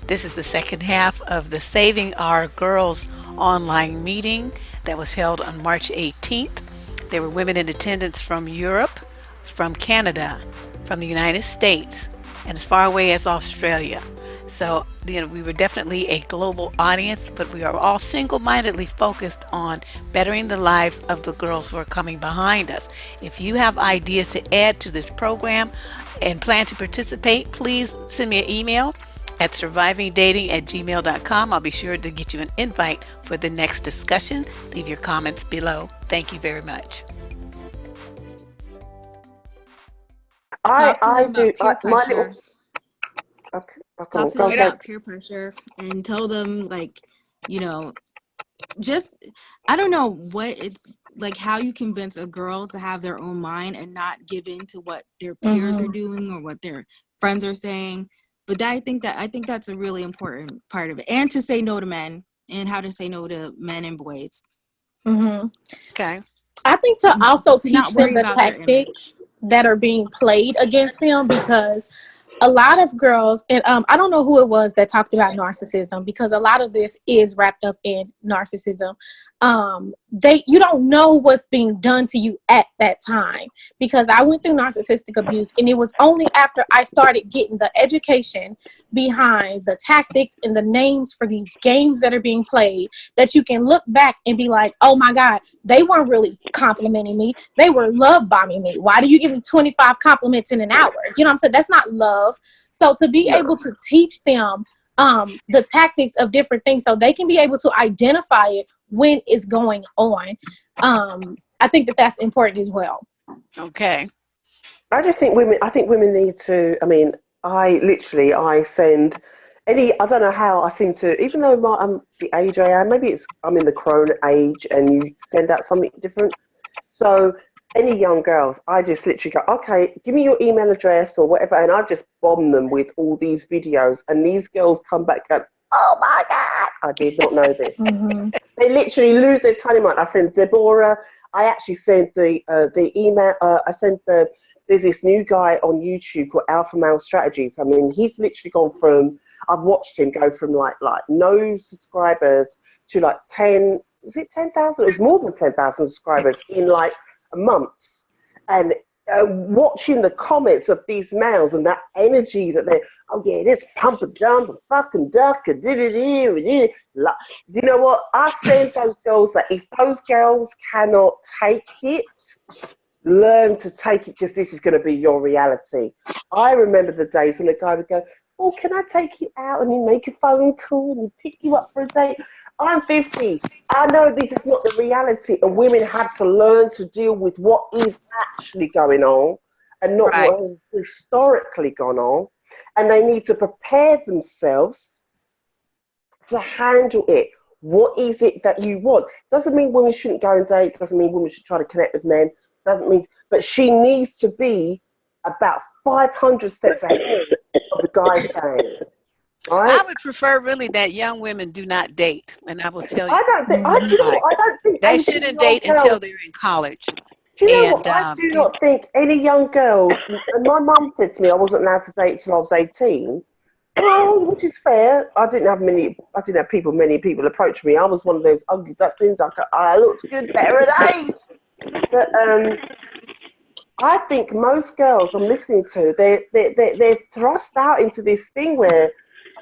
This is the second half of the Saving Our Girls online meeting that was held on March 18th. There were women in attendance from Europe, from Canada, from the United States, and as far away as Australia. So, we were definitely a global audience, but we are all single mindedly focused on bettering the lives of the girls who are coming behind us. If you have ideas to add to this program and plan to participate, please send me an email at survivingdating@gmail.com. I'll be sure to get you an invite for the next discussion. Leave your comments below. Thank you very much. Talk to I them do. about peer My little. pressure. Okay, Talk to go, them go. about peer pressure and tell them, like, you know, just, I don't know what it's like, how you convince a girl to have their own mind and not give in to what their peers are doing or what their friends are saying. But I think that's a really important part of it. And to say no to men, and how to say no to men and boys. Okay. I think to also To not teach them worry the about their tactics image. that are being played against them, because a lot of girls, and I don't know who it was that talked about narcissism, because a lot of this is wrapped up in narcissism. You don't know what's being done to you at that time, because I went through narcissistic abuse, and it was only after I started getting the education behind the tactics and the names for these games that are being played that you can look back and be like, oh my God, they weren't really complimenting me. They were love bombing me. Why do you give me 25 compliments in an hour? You know what I'm saying? That's not love. So to be able to teach them the tactics of different things so they can be able to identify it when it's going on, I think that that's important as well. Okay. I just think women. I think women need to. I mean, I send any. I don't know how I seem to. Even though I'm the age I am, maybe it's I'm in the crone age, and you send out something different. So any young girls, I just literally go, okay, give me your email address or whatever, and I just bomb them with all these videos, and these girls come back and, oh my God, I did not know this. They literally lose their tiny mind. I sent Deborrah. I actually sent the email. I sent the. There's this new guy on YouTube called Alpha Male Strategies. I mean, he's literally gone from. I've watched him go from like no subscribers to like 10. Was it 10,000? It was more than 10,000 subscribers in like months. And watching the comments of these males and that energy that they, oh yeah, this pump and dump and fucking duck and do you know what? I send those girls that if those girls cannot take it, learn to take it, because this is going to be your reality. I remember the days when a guy would go, oh, can I take you out, and he'd make a phone call and he'd pick you up for a date. I'm 50. I know this is not the reality, and women have to learn to deal with what is actually going on and not Right. what has historically gone on. And they need to prepare themselves to handle it. What is it that you want? Doesn't mean women shouldn't go and date. Doesn't mean women should try to connect with men. Doesn't mean, but she needs to be about 500 steps ahead of the guy's game, I right? would prefer really that young women do not date, and I will tell you I don't think. I do. why. I don't think They 18 shouldn't year old date until girls. they're in college. Do you know what? And I do not think any young girls. And my mum said to me, I wasn't allowed to date till I was 18. Well, which is fair. I didn't have many people approach me. I was one of those ugly ducklings. I looked good better at age. But I think most girls I'm listening to, they're thrust out into this thing where,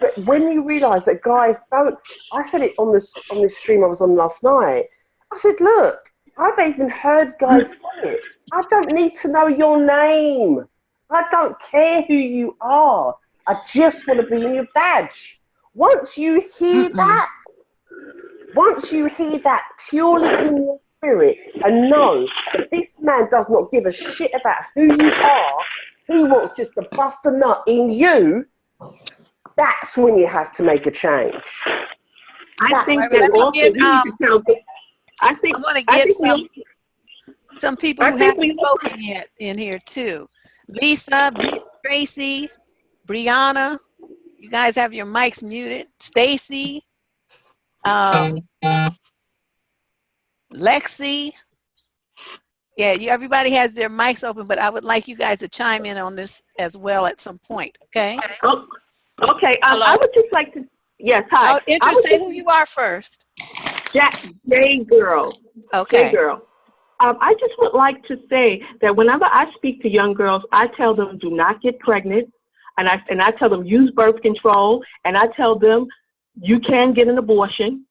but when you realise that guys don't, I said it on this stream I was on last night. I said, look, I've even heard guys say it. I don't need to know your name. I don't care who you are. I just want to be in your badge. Once you hear that, once you hear that purely in your spirit and know that this man does not give a shit about who you are, he wants just to bust a nut in you, that's when you have to make a change. I think let that me also get we need to tell them. I I think want to I get think we also, some people I who think haven't we also, spoken yet in here too. Lisa, Tracy, Brianna, you guys have your mics muted. Stacy, um, Lexi. Yeah, everybody has their mics open, but I would like you guys to chime in on this as well at some point. Okay. oh, Okay. Hello? I would just like to. Yes. Hi. Oh, I would say just who you are first. J girl. J Okay. girl. I just would like to say that whenever I speak to young girls, I tell them do not get pregnant, and I tell them use birth control, and I tell them you can get an abortion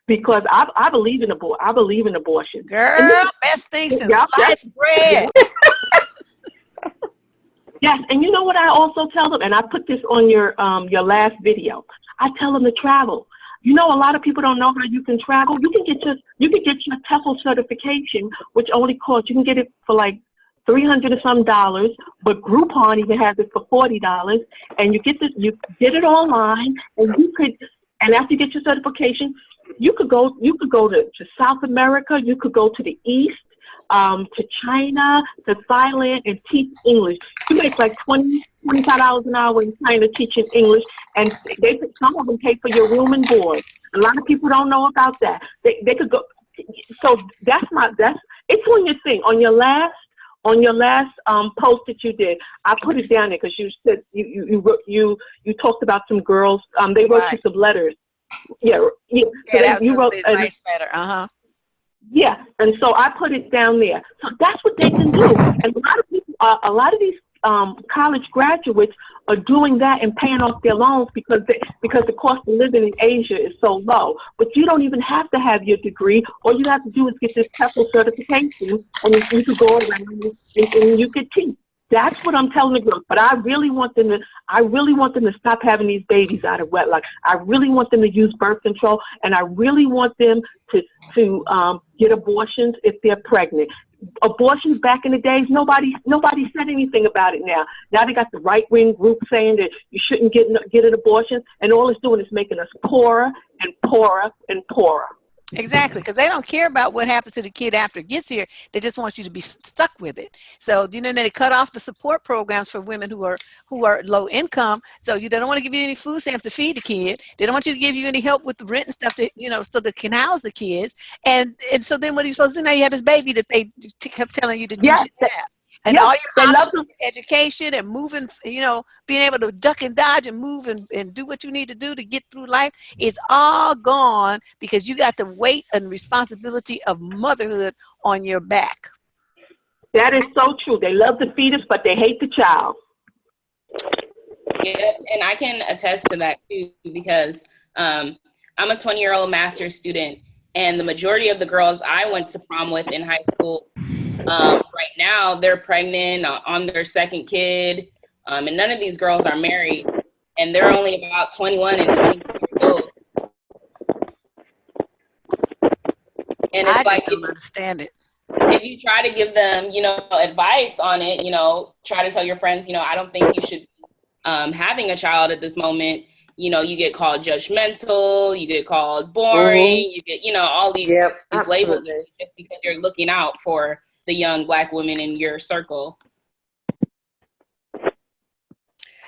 because I believe in I believe in abortion. And this Girl, is best thing since yep, sliced bread. yes, and you know what I also tell them, and I put this on your last video. I tell them to travel. You know, a lot of people don't know how you can travel. You can get your TEFL certification, which only costs, you can get it for like $300 or some dollars, but Groupon even has it for $40, and you get it online, and you could, and after you get your certification, you could go to South America, you could go to the East, to China, to Thailand, and teach English. You make like $25 an hour in China teaching English, and some of them pay for your room and board. A lot of people don't know about that. They could go. So that's it's on your thing, on your last post that you did. I put it down there because you said you talked about some girls. They wrote you Right. some letters. Yeah. So Yeah, that was you wrote the advice letter. yeah, and so I put it down there. So that's what they can do. And a lot of people, a lot of these college graduates are doing that and paying off their loans because the cost of living in Asia is so low. But you don't even have to have your degree. All you have to do is get this TEFL certification, and you could go around and you could teach. That's what I'm telling the girls. But I really want them to stop having these babies out of wedlock. I really want them to use birth control, and I really want them to get abortions if they're pregnant. Abortions back in the days, nobody said anything about it now. Now they got the right-wing group saying that you shouldn't get an abortion, and all it's doing is making us poorer and poorer and poorer. Exactly, because they don't care about what happens to the kid after it gets here. They just want you to be stuck with it. So they cut off the support programs for women who are low income. So they don't want to give you any food stamps to feed the kid. They don't want you to give you any help with the rent and stuff so they can house the kids. And so then what are you supposed to do now? You have this baby that they kept telling you that you Yes, should have. And all your options for education and moving, being able to duck and dodge and move and do what you need to do to get through life, it's all gone because you got the weight and responsibility of motherhood on your back. That is so true. They love the fetus, but they hate the child. Yeah, and I can attest to that too because I'm a 20-year-old master's student, and the majority of the girls I went to prom with in high school, right now they're pregnant on their second kid, and none of these girls are married, and they're only about 21 and 22 years old. And it's I just don't understand it. If you try to give them, advice on it, try to tell your friends, I don't think you should having a child at this moment. You get called judgmental, you get called boring, you get, all these labels just because you're looking out for the young Black women in your circle.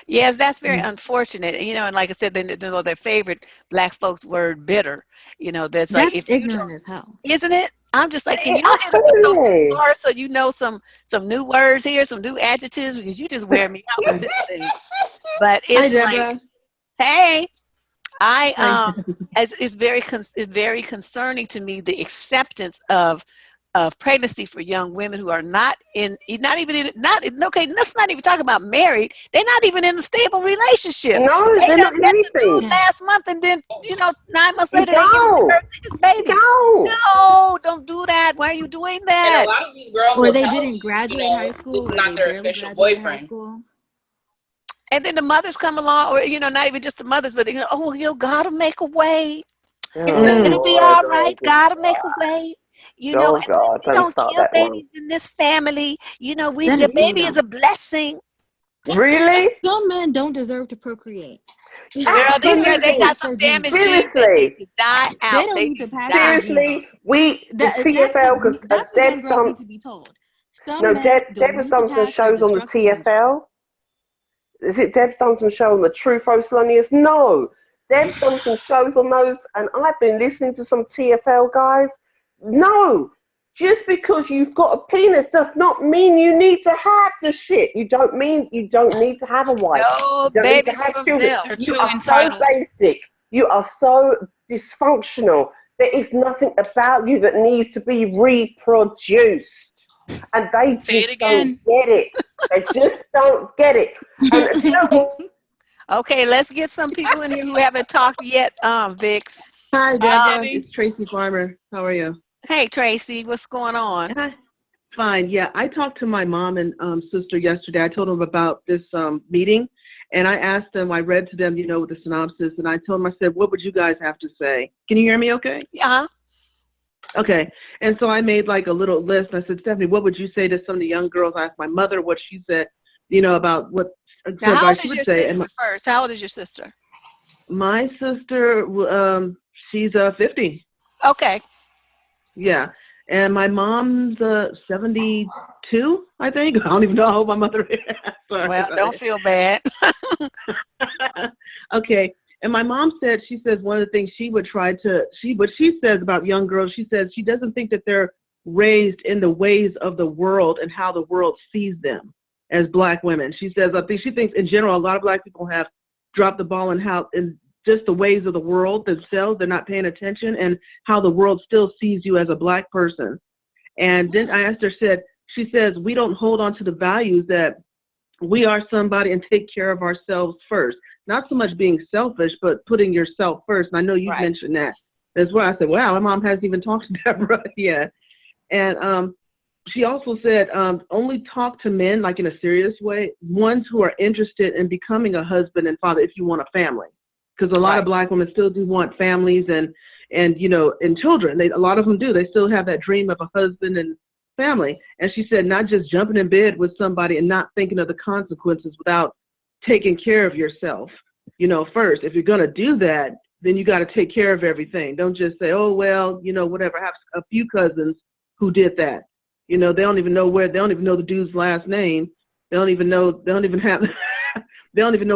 Yes, that's very unfortunate. And like I said, they know their favorite Black folks word bitter. That's like if ignorant as hell, isn't it? I'm just like, can y'all hit up with those stars so some new words here, some new adjectives because you just wear me out with this thing. But it's like, hey, it's very concerning to me the acceptance of pregnancy for young women who are let's not even talk about married. They're not even in a stable relationship. No, they they're not in met the anything. dude last month, and then 9 months later they give birth to his baby. No, don't do that. Why are you doing that? And a lot of these girls or they didn't graduate high school, it's or not they their barely official graduated boyfriend. high school. And then the mothers come along, or not even just the mothers, but God will make a way. It'll be all right. God will make a way. Oh God, we don't don't start kill that babies one. in this family. The baby is a blessing. Really? Some men don't deserve to procreate. Girl, these guys, they got some damaged genes that need to die out. They don't need to pass seriously. The TFL, that's what young girls need to be told. Deb has done some shows on the TFL. Is it Deb's done some show on the Truth Rosalonius? No, Deb's done some shows on those, and I've been listening to some TFL guys. No, Just because you've got a penis does not mean you need to have the shit. You don't need to have a wife. No You don't need to babies have from children. them. They're You too are so entitled. basic. You are so dysfunctional. There is nothing about you that needs to be reproduced. And they Say just it don't again. get it. They just don't get it. And do you know what? Okay, let's get some people in here who haven't talked yet. Vix. Hi, Hi, Deborah. Debbie. It's Tracy Farmer. How are you? Hey, Tracy, what's going on? Hi. Fine. Yeah, I talked to my mom and sister yesterday. I told them about this meeting, and I asked them. I read to them, the synopsis, and I told them. I said, "What would you guys have to say?" Can you hear me? Okay. Yeah. Okay. And so I made like a little list. I said, Stephanie, what would you say to some of the young girls? I asked my mother what she said, about what Now, how advice old she is your would say. sister first? How old is your sister? My sister, she's 50. Okay. Yeah. And my mom's 72, I think. I don't even know how old my mother is. Sorry Well, about don't it. feel bad. Okay. And my mom said, she says one of the things she would try to, what she says about young girls, she says she doesn't think that they're raised in the ways of the world and how the world sees them as Black women. She says, she thinks in general, a lot of Black people have dropped the ball in just the ways of the world themselves. They're not paying attention and how the world still sees you as a Black person. And then I asked her, she says, we don't hold on to the values that we are somebody and take care of ourselves first. Not so much being selfish, but putting yourself first. And I know you've Right. mentioned that as well. I said, wow, my mom hasn't even talked to Deborah yet. And she also said, only talk to men, like in a serious way, ones who are interested in becoming a husband and father if you want a family. Because a lot of Black women still do want families and children. A lot of them do. They still have that dream of a husband and family. And she said, not just jumping in bed with somebody and not thinking of the consequences without taking care of yourself, first. If you're going to do that, then you got to take care of everything. Don't just say, oh, well, whatever. I have a few cousins who did that. They don't even know the dude's last name. They don't even know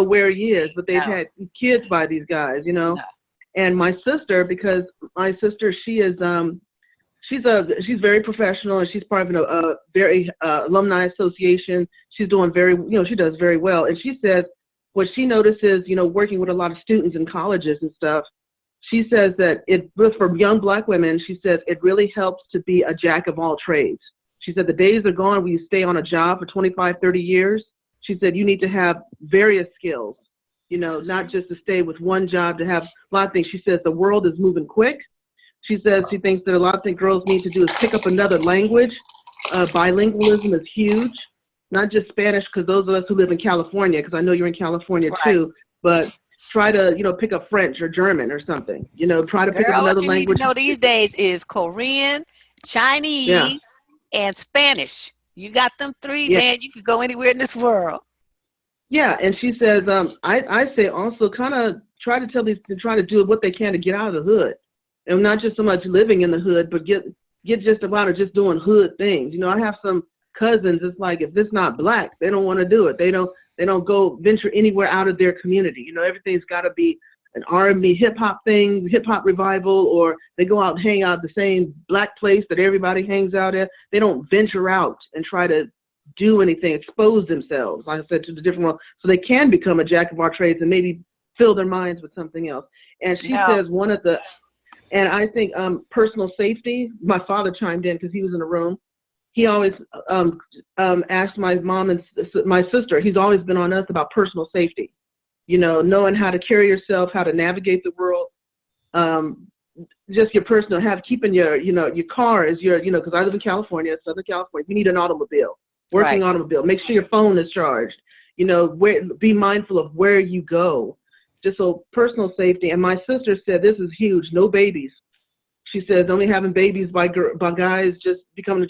where he is, but they've had kids by these guys, No. And my sister, because my sister, she is, she's very professional and she's part of a very alumni association. She's doing she does very well. And she says what she notices, working with a lot of students in colleges and stuff, she says that for young Black women, she says it really helps to be a jack of all trades. She said the days are gone where you stay on a job for 25, 30 years. She said you need to have various skills, not just to stay with one job, to have a lot of things. She says the world is moving quick. She says she thinks that a lot of things girls need to do is pick up another language. Bilingualism is huge, not just Spanish, because those of us who live in California, because I know you're in California too, but try to, pick up French or German or something, try to pick up another What you language. need to know these days is Korean, Chinese, and Spanish. You got them three, man, you could go anywhere in this world. Yeah, and she says, I say also kind of try to do what they can to get out of the hood. And not just so much living in the hood, but get just about it, just doing hood things. I have some cousins, it's like, if it's not Black, they don't want to do it. They don't go venture anywhere out of their community. Everything's got to be an R&B hip hop revival, or they go out and hang out at the same Black place that everybody hangs out at. They don't venture out and try to do anything, expose themselves, like I said, to the different world, so they can become a jack of all trades and maybe fill their minds with something else. And she says and I think personal safety, my father chimed in because he was in the room. He always asked my mom and my sister, he's always been on us about personal safety, knowing how to carry yourself, how to navigate the world, just your personal, keeping your car is your, because I live in California, Southern California, you need an automobile, working automobile. Make sure your phone is charged, be mindful of where you go. Just so personal safety. And my sister said, this is huge, no babies. She says, only having babies by guys just becoming a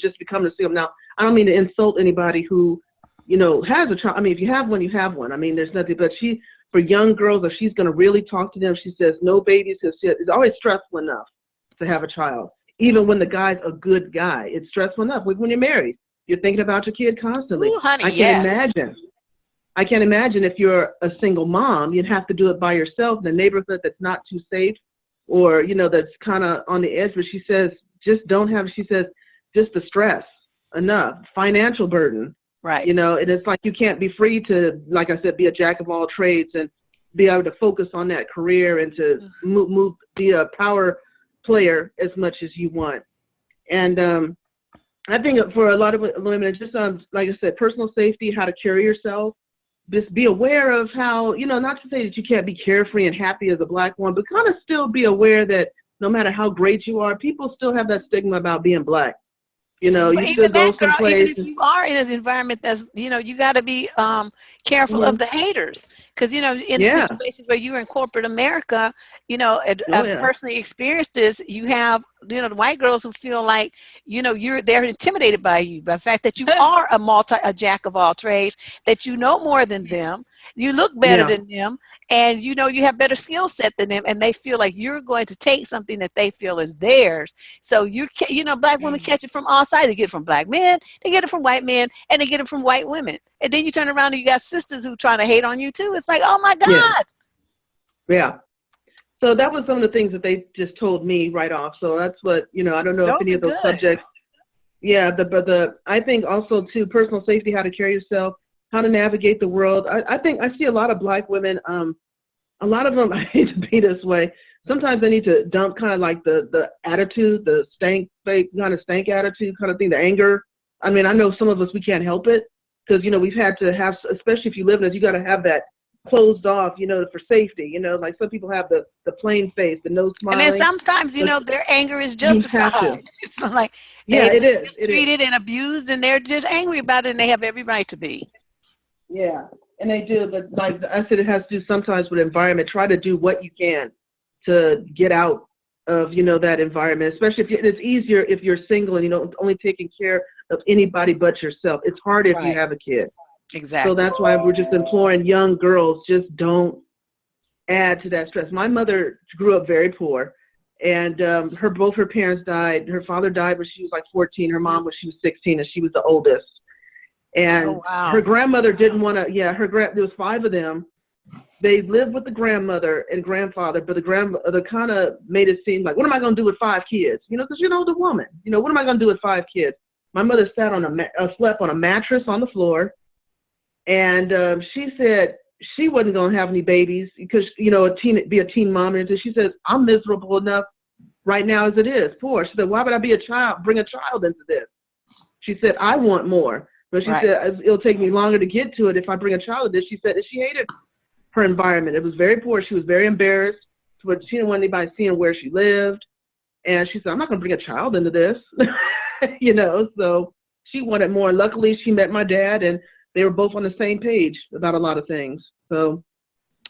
single. Now, I don't mean to insult anybody who, has a child. I mean, if you have one, you have one. I mean, there's nothing, but for young girls, if she's going to really talk to them, she says, no babies. It's always stressful enough to have a child. Even when the guy's a good guy, it's stressful enough. When you're married, you're thinking about your kid constantly. Ooh, honey, I can't imagine if you're a single mom, you'd have to do it by yourself in a neighborhood that's not too safe, or, that's kind of on the edge. But she says, just don't have, she says, just the stress enough, financial burden. Right. You know, and it's like you can't be free to, like I said, be a jack of all trades and be able to focus on that career and to be a power player as much as you want. And I think for a lot of women, it's just like I said, personal safety, how to carry yourself. Just be aware of how, you know, not to say that you can't be carefree and happy as a Black woman, but kind of still be aware that no matter how great you are, people still have that stigma about being Black. You know, But you still even go that, girl, even someplace. if you are in an environment that's, you know, you got to be careful of the haters. Because, you know, in Yeah. situations where you're in corporate America, you know, Oh, I've yeah. personally experienced this. You have, you know, the white girls who feel like, you know, they're intimidated by you, by the fact that you are a jack of all trades, that you know more than them, you look better Yeah. than them, and you know you have better skill set than them, and they feel like you're going to take something that they feel is theirs. So you know, Black women catch it from all sides. They get it from Black men, they get it from white men, and they get it from white women. And then you turn around and you got sisters who trying to hate on you too. It's like, oh my God. Yeah. Yeah. So that was some of the things that they just told me right off. So that's what, you know, I don't know if Those any are of those good. subjects. Yeah, but I think also too, personal safety, how to carry yourself, how to navigate the world. I think I see a lot of Black women, a lot of them, I hate to be this way, sometimes they need to dump kind of like the attitude, the stank attitude kind of thing, the anger. I mean, I know some of us, we can't help it because, you know, we've had to have, especially if you live in it, you got to have that closed off, you know, for safety. You know, like some people have the plain face, the no smiling. And then sometimes, you know, their anger is You have to. justified. It's like Yeah, they've it been is. It is. mistreated and abused, and they're just angry about it, and they have every right to be. Yeah, and they do. But like I said, it has to do sometimes with environment. Try to do what you can to get out of, you know, that environment, especially it's easier if you're single and, you know, only taking care of anybody but yourself. It's hard if you have a kid. Exactly. So that's why we're just imploring young girls, just don't add to that stress. My mother grew up very poor, and both her parents died. Her father died when she was like 14, her mom when she was 16, and she was the oldest. And her grandmother didn't want to, there was 5 of them. They lived with the grandmother and grandfather, but the grandmother kind of made it seem like, what am I going to do with 5 kids? You know, because you're an older woman. You know, what am I going to do with 5 kids? My mother slept on a mattress on the floor, and she said she wasn't going to have any babies because, you know, be a teen mom. And she says, I'm miserable enough right now as it is, poor. She said, why would I bring a child into this? She said, I want more. But she said, it'll take me longer to get to it if I bring a child into this. She said that she hated her environment. It was very poor. She was very embarrassed, but she didn't want anybody seeing where she lived. And she said, I'm not going to bring a child into this, you know. So she wanted more. Luckily, she met my dad, and they were both on the same page about a lot of things. So,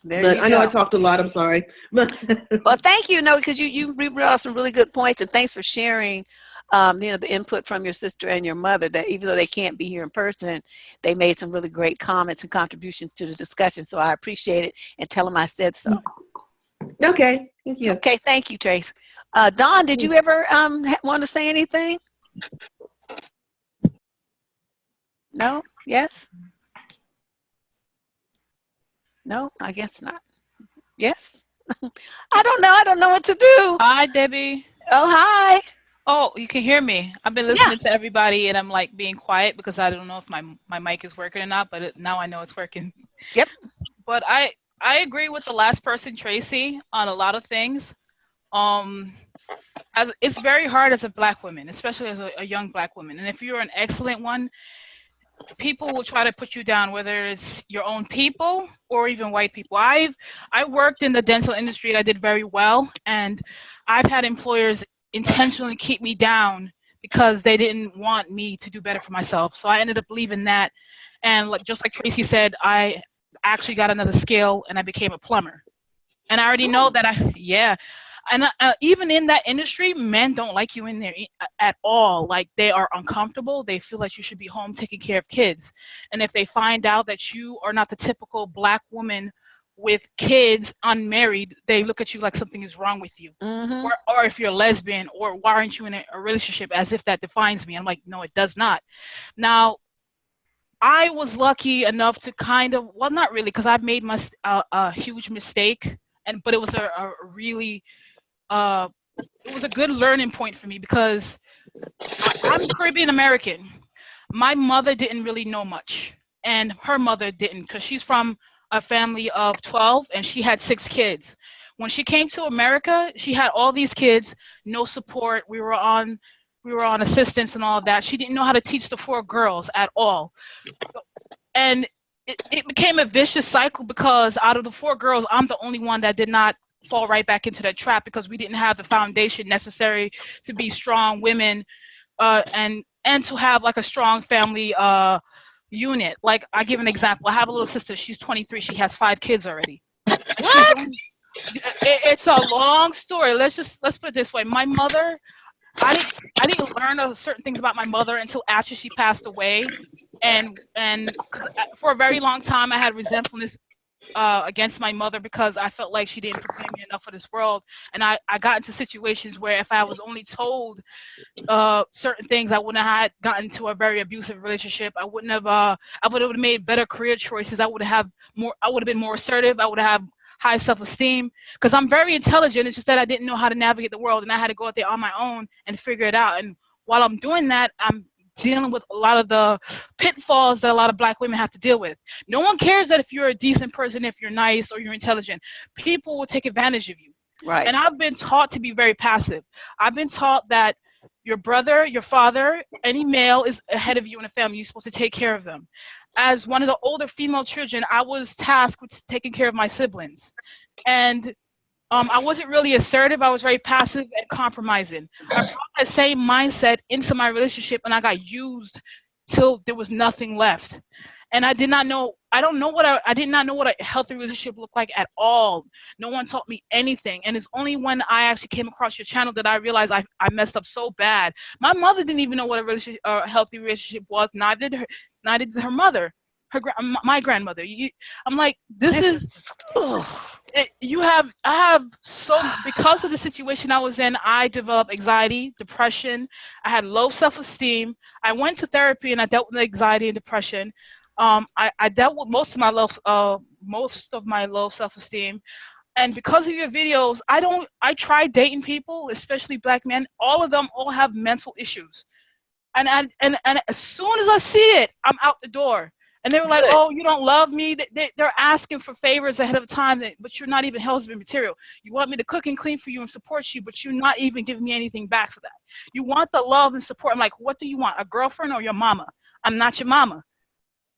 but I know I talked a lot. I'm sorry. Well, thank you. No, because you brought up some really good points, and thanks for sharing. You know, the input from your sister and your mother, that even though they can't be here in person, they made some really great comments and contributions to the discussion. So I appreciate it, and tell them I said so. Okay. Thank you. Okay. Thank you, Trace. Dawn, did you ever want to say anything? No? Yes? No? I guess not. Yes? I don't know. I don't know what to do. Hi, Debbie. Oh, hi. Oh, you can hear me. I've been listening to everybody, and I'm like being quiet because I don't know if my mic is working or not, but now I know it's working. Yep. But I agree with the last person, Tracy, on a lot of things. As it's very hard as a Black woman, especially as a young Black woman. And if you're an excellent one, people will try to put you down, whether it's your own people or even white people. I worked in the dental industry, and I did very well, and I've had employers intentionally keep me down because they didn't want me to do better for myself. So I ended up leaving that, and just like Tracy said, I actually got another skill and I became a plumber. And I already know that and even in that industry, men don't like you in there at all. Like, they are uncomfortable. They feel like you should be home taking care of kids. And if they find out that you are not the typical Black woman with kids, unmarried, they look at you like something is wrong with you. Mm-hmm. Or if you're a lesbian, or why aren't you in a relationship, as if that defines me. I'm like, no, it does not. Now, I was lucky enough to not really, because I've made a huge mistake, but it was a really, it was a good learning point for me, because I'm Caribbean American. My mother didn't really know much, and her mother didn't, because she's from a family of 12 and she had 6 kids. When she came to America, she had all these kids, no support. We were on assistance and all of that. She didn't know how to teach the 4 girls at all. And it became a vicious cycle, because out of the 4 girls, I'm the only one that did not fall right back into that trap, because we didn't have the foundation necessary to be strong women, and to have like a strong family unit. Like, I give an example. I have a little sister. She's 23. She has 5 kids already, and she's the What? only. It's a long story. Let's put it this way. My mother, I didn't I didn't learn certain things about my mother until after she passed away, and because for a very long time I had resentfulness against my mother, because I felt like she didn't prepare me enough for this world, and I got into situations where if I was only told certain things, I wouldn't have gotten into a very abusive relationship. I wouldn't have. I would have made better career choices. I would have been more assertive. I would have high self-esteem, because I'm very intelligent. It's just that I didn't know how to navigate the world, and I had to go out there on my own and figure it out. And while I'm doing that, I'm dealing with a lot of the pitfalls that a lot of black women have to deal with. No one cares that if you're a decent person, if you're nice or you're intelligent. People will take advantage of you. Right. And I've been taught to be very passive. I've been taught that your brother, your father, any male is ahead of you in a family. You're supposed to take care of them. As one of the older female children, I was tasked with taking care of my siblings. And I wasn't really assertive. I was very passive and compromising. I brought that same mindset into my relationship, and I got used till there was nothing left. And I did not know. I don't know what I did not know what a healthy relationship looked like at all. No one taught me anything, and it's only when I actually came across your channel that I realized I messed up so bad. My mother didn't even know what a healthy relationship was. Neither did her mother, my grandmother. I'm like, this This is is just, oh, I have because of the situation I was in, I developed anxiety, depression. I had low self-esteem. I went to therapy and I dealt with anxiety and depression. I dealt with most of my low self-esteem. And because of your videos, I tried dating people, especially black men. All of them all have mental issues. And as soon as I see it, I'm out the door. And they were like, good. "Oh, you don't love me." They're asking for favors ahead of time, but you're not even husband material. You want me to cook and clean for you and support you, but you're not even giving me anything back for that. You want the love and support. I'm like, "What do you want? A girlfriend or your mama?" I'm not your mama,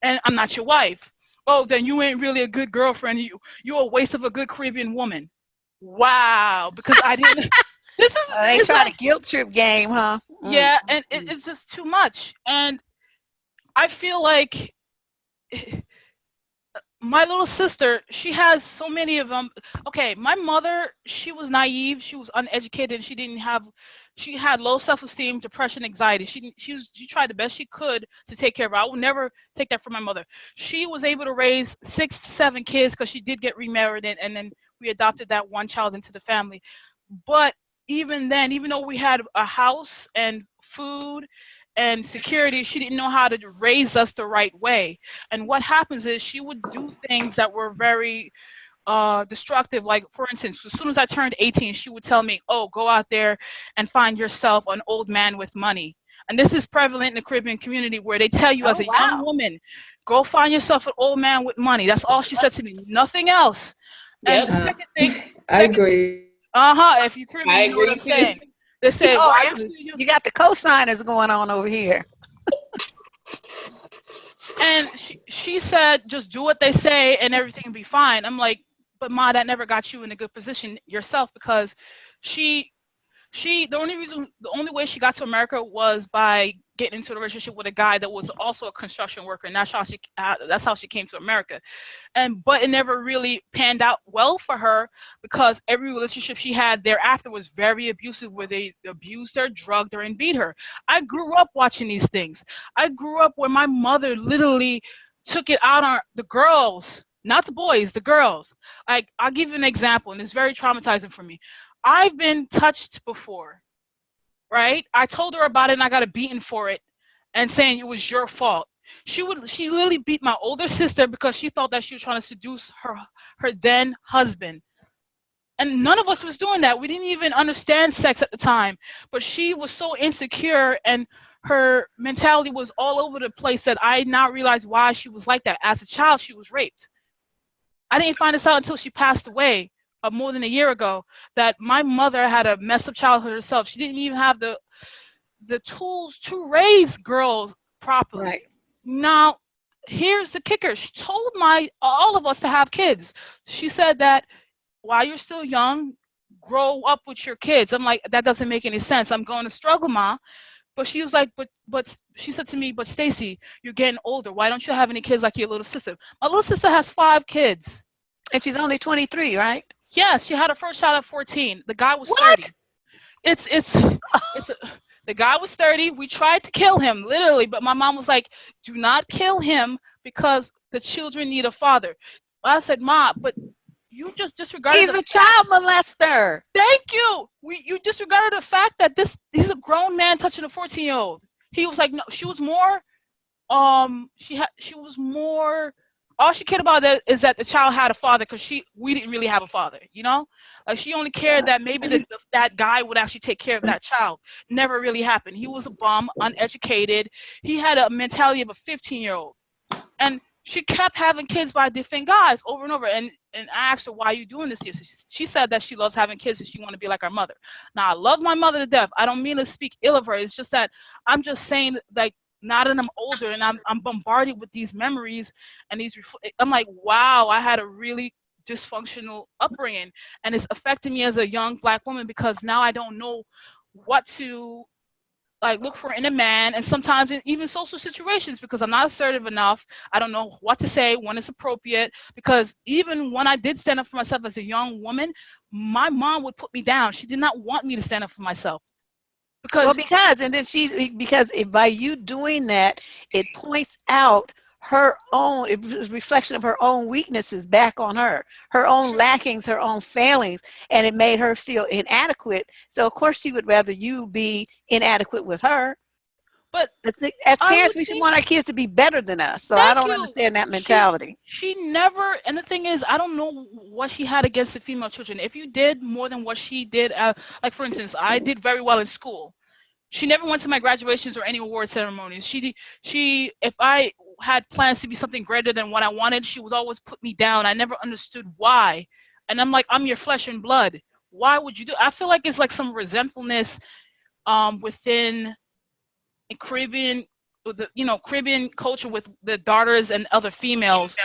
and I'm not your wife. "Oh, then you ain't really a good girlfriend. You're a waste of a good Caribbean woman." Wow, because I didn't. This is They it's try like to guilt trip game, huh? Mm. yeah, and it's just too much. And I feel like my little sister, she has so many of them. Okay, my mother, she was naive, she was uneducated, she had low self-esteem, depression, anxiety. She tried the best she could to take care of her. I will never take that from my mother. She was able to raise 6 to 7 kids, because she did get remarried, and then we adopted that one child into the family. But even then, even though we had a house and food and security, she didn't know how to raise us the right way. And what happens is she would do things that were very destructive. Like, for instance, as soon as I turned 18, she would tell me, "Oh, go out there and find yourself an old man with money." And this is prevalent in the Caribbean community, where they tell you as Oh, a young wow. woman, "Go find yourself an old man with money." That's all she said to me, nothing else. And Yep, the second thing, I agree. if you Caribbean, I you know what agree I'm saying. too. They say, Oh, "Why you and see you?" you got the co-signers going on over here. And she said, "Just do what they say and everything will be fine." I'm like, "But Ma, that never got you in a good position yourself," because she the only way she got to America was by getting into a relationship with a guy that was also a construction worker, and that's how she came to America. But it never really panned out well for her, because every relationship she had thereafter was very abusive, where they abused her, drugged her, and beat her. I grew up watching these things. I grew up where my mother literally took it out on the girls, not the boys, the girls. Like, I'll give you an example, and it's very traumatizing for me. I've been touched before, right? I told her about it and I got a beating for it, and saying it was your fault. She literally beat my older sister because she thought that she was trying to seduce her then husband. And none of us was doing that. We didn't even understand sex at the time. But she was so insecure, and her mentality was all over the place, that I now realized why she was like that. As a child, she was raped. I didn't find this out until she passed away more than a year ago, that my mother had a messed up childhood herself. She didn't even have the tools to raise girls properly. Right. Now, here's the kicker. She told all of us to have kids. She said that while you're still young, grow up with your kids. I'm like, that doesn't make any sense. I'm going to struggle, Ma. But she was like, but she said to me, but Stacy, you're getting older. Why don't you have any kids like your little sister? My little sister has 5 kids. And she's only 23, right? Yes, she had her first child at 14. The guy was 30. What? It's the guy was 30. We tried to kill him, literally, but my mom was like, do not kill him because the children need a father. I said, Ma, but you just disregarded He's a child molester. Thank you. You disregarded the fact that he's a grown man touching a 14-year-old. He was like, no, she was more she was more, all she cared about is that the child had a father, because we didn't really have a father, you know? Like, she only cared that maybe that guy would actually take care of that child. Never really happened. He was a bum, uneducated. He had a mentality of a 15-year-old. And she kept having kids by different guys over and over. And I asked her, why are you doing this here? So she said that she loves having kids and she want to be like her mother. Now, I love my mother to death. I don't mean to speak ill of her. It's just that I'm just saying, like, now that I'm older and I'm bombarded with these memories and I'm like, wow, I had a really dysfunctional upbringing, and it's affecting me as a young Black woman, because now I don't know what to like look for in a man, and sometimes in even social situations, because I'm not assertive enough. I don't know what to say when it's appropriate, because even when I did stand up for myself as a young woman, my mom would put me down. She did not want me to stand up for myself. Well, because if by you doing that, it points out it was a reflection of her own weaknesses back on her own lackings, her own failings, and it made her feel inadequate. So of course she would rather you be inadequate with her. But as parents, we should want our kids to be better than us. So I don't understand that mentality. She never, and the thing is, I don't know what she had against the female children. If you did more than what she did, like for instance, I did very well in school. She never went to my graduations or any award ceremonies. If I had plans to be something greater than what I wanted, she would always put me down. I never understood why. And I'm like, I'm your flesh and blood. Why would you do? I feel like it's like some resentfulness within Caribbean culture with the daughters and other females.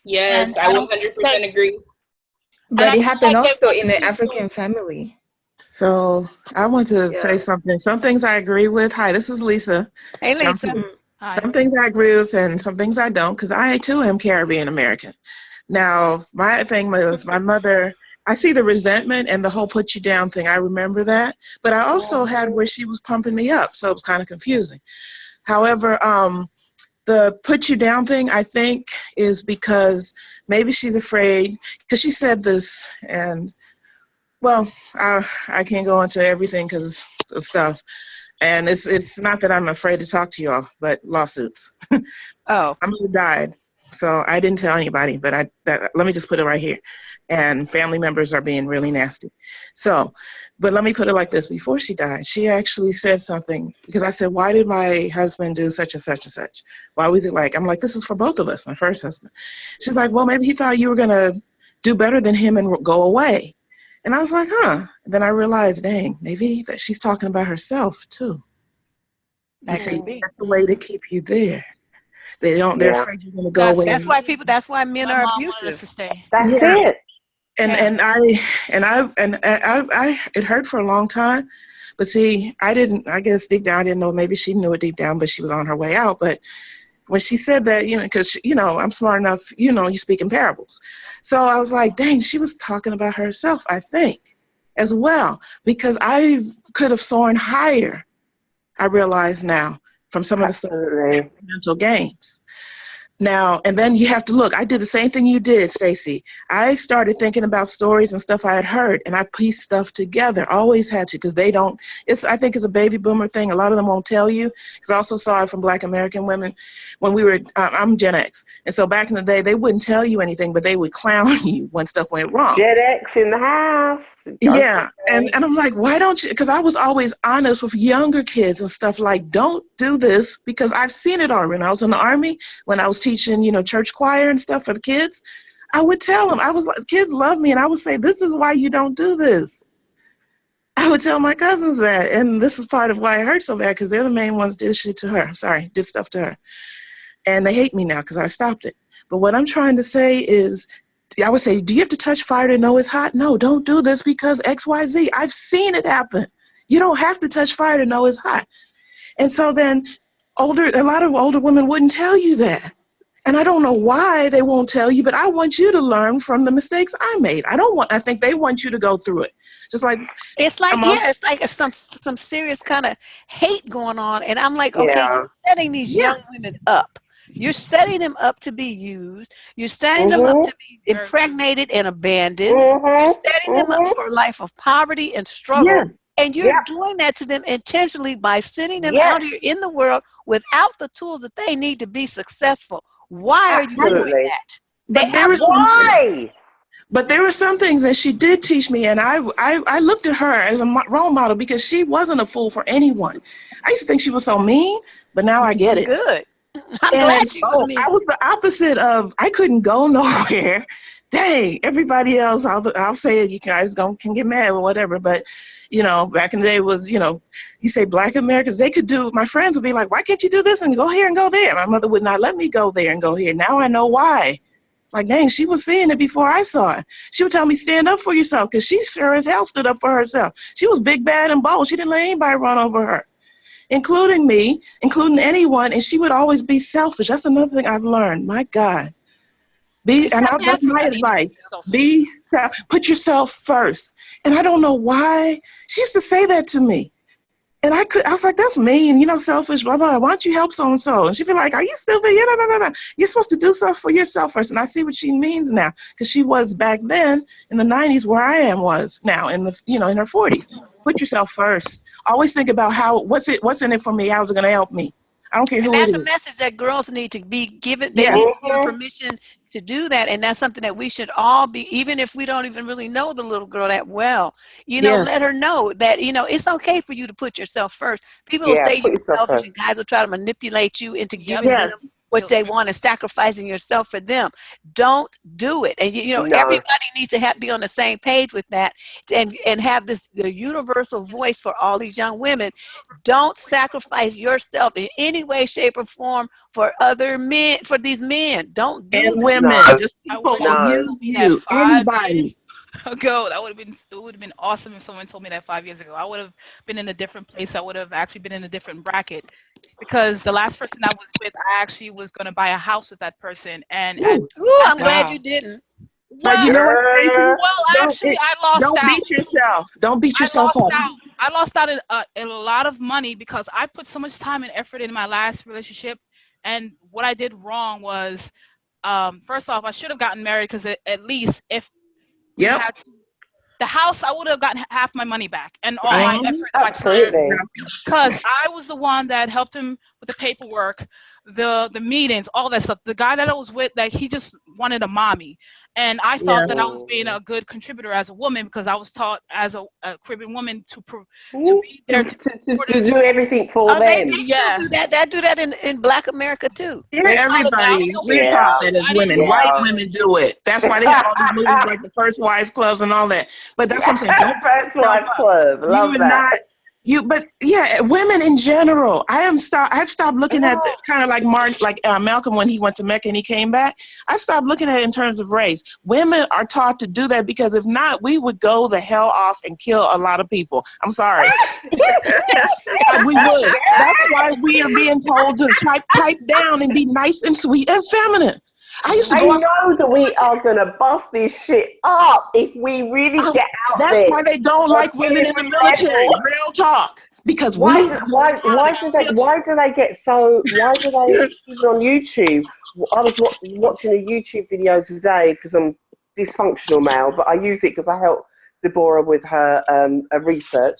Yes, I 100% agree. But it happened also in the African family. So I want to say something. Some things I agree with. Hi, this is Lisa. Hey, Lisa. Hi. Some things I agree with and some things I don't, because I too am Caribbean American. Now, my thing was my mother, I see the resentment and the whole put you down thing. I remember that. But I also had where she was pumping me up, so it was kind of confusing. However, the put you down thing, I think, is because maybe she's afraid, because she said this, and well, I can't go into everything because of stuff. And it's not that I'm afraid to talk to y'all, but lawsuits. Oh. My mother died, so I didn't tell anybody, but let me just put it right here. And family members are being really nasty. So, but let me put it like this. Before she died, she actually said something, because I said, why did my husband do such and such and such? Why was it like, I'm like, this is for both of us, my first husband. She's like, well, maybe he thought you were going to do better than him and go away. And I was like, huh. And then I realized, dang, maybe that she's talking about herself too. That could be. That's the way to keep you there. They're afraid you're going to go away. That's why men are abusive. That's it. And I it hurt for a long time. But see, I guess deep down, I didn't know, maybe she knew it deep down, but she was on her way out. But when she said that, because, I'm smart enough, you speak in parables. So I was like, dang, she was talking about herself, I think, as well, because I could have soared higher, I realize now, from some of the stuff, mental games. Now, and then you have to look. I did the same thing you did, Stacy. I started thinking about stories and stuff I had heard, and I pieced stuff together. Always had to, because they don't. I think it's a baby boomer thing. A lot of them won't tell you. Because I also saw it from Black American women when we were. I'm Gen X, and so back in the day, they wouldn't tell you anything, but they would clown you when stuff went wrong. Gen X in the house. Yeah, and I'm like, why don't you? Because I was always honest with younger kids and stuff, like, don't do this, because I've seen it already. When I was in the Army, when I was teaching, church choir and stuff for the kids, I would tell them, I was like, kids love me, and I would say, this is why you don't do this. I would tell my cousins that, and this is part of why it hurt so bad, because they're the main ones did shit to her. Did stuff to her. And they hate me now because I stopped it. But what I'm trying to say is, I would say, do you have to touch fire to know it's hot? No, don't do this because X, Y, Z. I've seen it happen. You don't have to touch fire to know it's hot. And so then a lot of older women wouldn't tell you that. And I don't know why they won't tell you, but I want you to learn from the mistakes I made. I think they want you to go through it. Just like, it's like some serious kind of hate going on. And I'm like, okay, you're setting these young women up. You're setting them up to be used. You're setting them up to be impregnated and abandoned. You're setting them up for a life of poverty and struggle. Yeah. And you're doing that to them intentionally by sending them out here in the world without the tools that they need to be successful. Why are you doing that? But there were some things that she did teach me, and I looked at her as a role model because she wasn't a fool for anyone. I used to think she was so mean, but now I get it. Good. I'm glad she was mean. I was the opposite of, I couldn't go nowhere. Dang, everybody else, I'll say it, you guys can get mad or whatever, but, back in the day was, you say Black Americans, my friends would be like, why can't you do this and go here and go there? My mother would not let me go there and go here. Now I know why. Like, dang, she was seeing it before I saw it. She would tell me, stand up for yourself, because she sure as hell stood up for herself. She was big, bad, and bold. She didn't let anybody run over her, including me, including anyone, and she would always be selfish. That's another thing I've learned. My God. That's my advice. Put yourself first. And I don't know why. She used to say that to me. And I was like, that's mean, selfish, blah, blah. Why don't you help so-and-so? And she'd be like, are you stupid? Yeah, no. You're supposed to do stuff for yourself first. And I see what she means now, because she was back then in the 90s where I was now in the, in her 40s. Put yourself first. Always think about what's in it for me? How's it going to help me? I don't care who it is. And that's a message that girls need to be given. They need to give permission to do that. And that's something that we should all be, even if we don't even really know the little girl that well, let her know that, it's okay for you to put yourself first. People will say you're selfish, and guys will try to manipulate you into giving them what they want and sacrificing yourself for them. Don't do it. And, everybody needs to be on the same page with that and have the universal voice for all these young women. Don't sacrifice yourself in any way, shape, or form for other men, for these men. Don't do and that. women. Just people use you. Anybody. Ago, it would have been awesome if someone told me that 5 years ago. I would have been in a different place. I would have actually been in a different bracket, because the last person I was with, I actually was going to buy a house with that person. And I'm glad you didn't. But you know what, Stacey? Well, actually, I lost out. Don't beat yourself. Don't beat yourself up. I lost out in a lot of money because I put so much time and effort in my last relationship. And what I did wrong was, first off, I should have gotten married, because at least if we had the house, I would have gotten half my money back and all my effort. Absolutely. Because I was the one that helped him with the paperwork, the meetings, all that stuff. The guy that I was with, he just wanted a mommy. And I thought that I was being a good contributor as a woman, because I was taught as a Caribbean woman to be there to do everything for them. They still do that. They do that in Black America too. Yeah, everybody. We're taught that as women. Yeah. White women do it. That's why they have all these movies like the First Wives Clubs and all that. But that's what I'm saying. First Wives Club. Love that. But women in general. I've stopped looking at kind of like Malcolm when he went to Mecca and he came back. I've stopped looking at it in terms of race. Women are taught to do that, because if not, we would go the hell off and kill a lot of people. I'm sorry. We would. That's why we are being told to pipe down and be nice and sweet and feminine. I know that we are going to bust this shit up if we really get out there. That's why they don't like women in the military. Real talk. Because why do they get so? Why do they, even on YouTube, I was watching a YouTube video today for some dysfunctional male, but I use it because I helped Deborrah with her research,